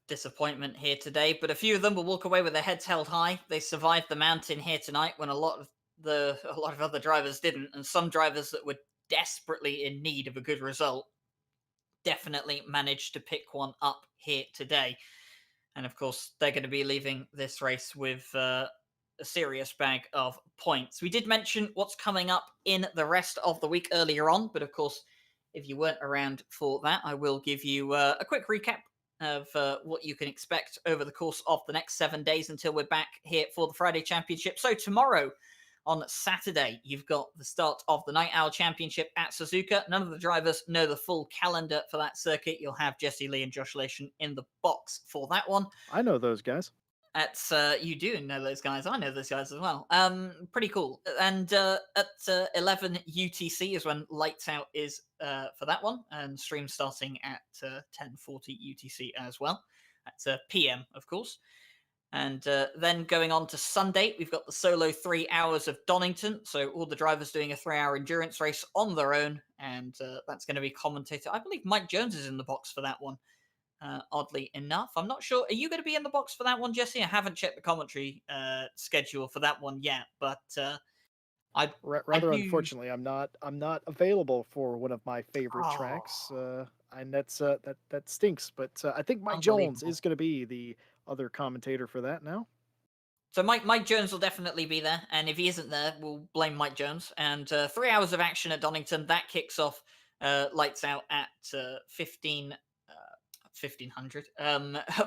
disappointment here today, but a few of them will walk away with their heads held high. They survived the mountain here tonight when a lot of other drivers didn't, and some drivers that were desperately in need of a good result definitely managed to pick one up here today. And of course, they're going to be leaving this race with a serious bag of points. We did mention what's coming up in the rest of the week earlier on, but of course, if you weren't around for that, I will give you a quick recap of what you can expect over the course of the next 7 days until we're back here for the Friday Championship. So tomorrow, on Saturday, you've got the start of the Night Owl Championship at Suzuka. None of the drivers know the full calendar for that circuit. You'll have Jesse Lee and Josh Lation in the box for that one. I know those guys. You do know those guys. I know those guys as well. Pretty cool. And at 11 UTC is when Lights Out is for that one, and stream starting at 10:40 UTC as well. That's PM, of course. And then going on to Sunday, we've got the solo 3 hours of Donington. So all the drivers doing a 3-hour endurance race on their own, and that's going to be commentated. I believe Mike Jones is in the box for that one. Oddly enough, I'm not sure. Are you going to be in the box for that one, Jesse? I haven't checked the commentary schedule for that one yet, but unfortunately, I'm not available for one of my favorite tracks, and that stinks. But I think Mike Jones is going to be the other commentator for that now. So Mike Jones will definitely be there, and if he isn't there, we'll blame Mike Jones. And 3 hours of action at Donington, that kicks off Lights Out at 1500,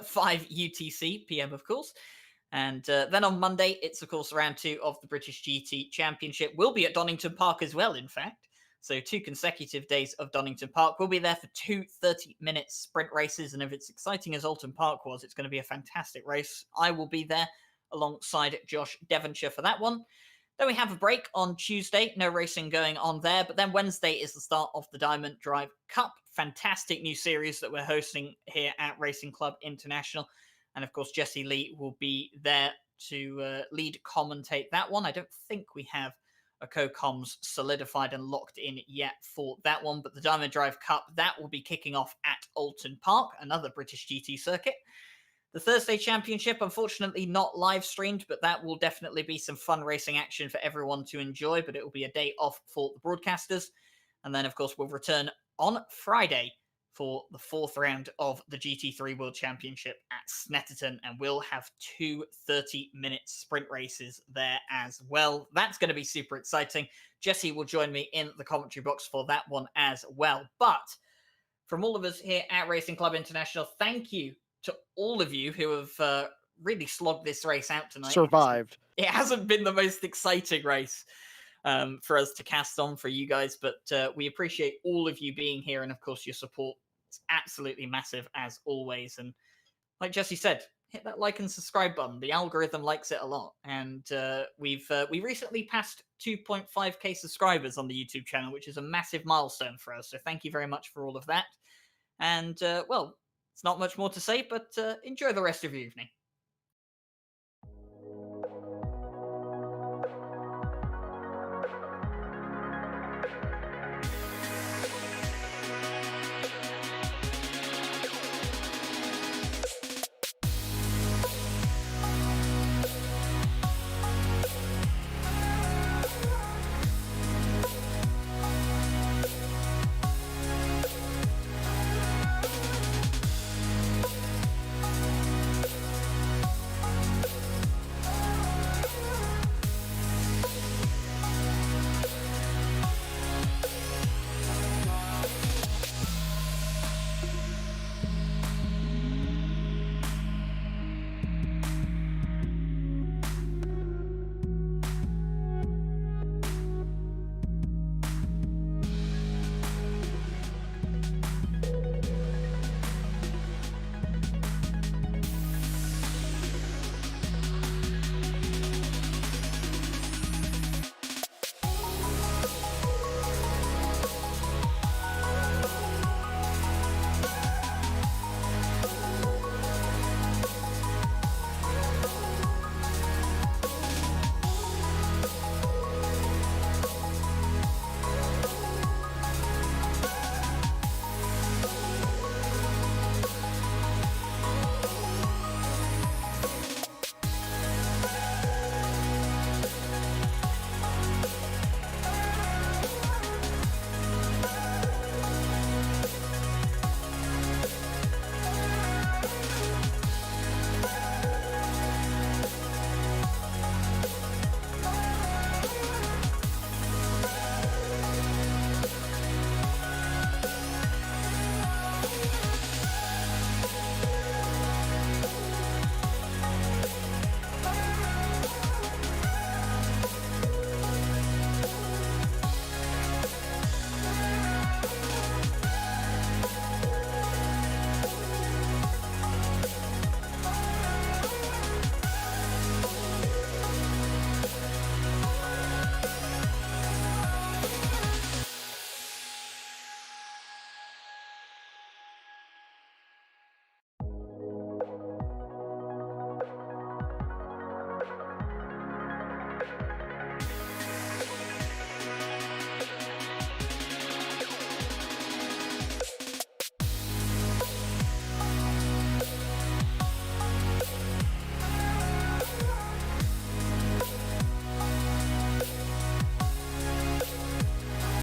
5 UTC PM, of course. And then on Monday, it's, of course, round 2 of the British GT Championship. We'll be at Donington Park as well, in fact. So 2 consecutive days of Donington Park. We'll be there for 2 30-minute sprint races. And if it's exciting as Alton Park was, it's going to be a fantastic race. I will be there alongside Josh Devonshire for that one. Then we have a break on Tuesday. No racing going on there. But then Wednesday is the start of the Diamond Drive Cup. Fantastic new series that we're hosting here at Racing Club International. And of course, Jesse Lee will be there to lead commentate that one. I don't think we have a co-coms solidified and locked in yet for that one, but the Diamond Drive Cup, that will be kicking off at Alton Park, another British GT circuit. The Thursday Championship, unfortunately not live streamed, but that will definitely be some fun racing action for everyone to enjoy, but it will be a day off for the broadcasters. And then, of course, we'll return on Friday for the fourth round of the GT3 World Championship at Snetterton, and we'll have two 30-minute sprint races there as well. That's going to be super exciting. Jesse will join me in the commentary box for that one as well. But from all of us here at Racing Club International, thank you to all of you who have really slogged this race out tonight. Survived. It hasn't been the most exciting race for us to cast on for you guys, but we appreciate all of you being here, and of course your support is absolutely massive as always. And like Jesse said, hit that like and subscribe button. The algorithm likes it a lot, and we recently passed 2.5k subscribers on the YouTube channel, which is a massive milestone for us. So thank you very much for all of that. And well, it's not much more to say, but enjoy the rest of your evening.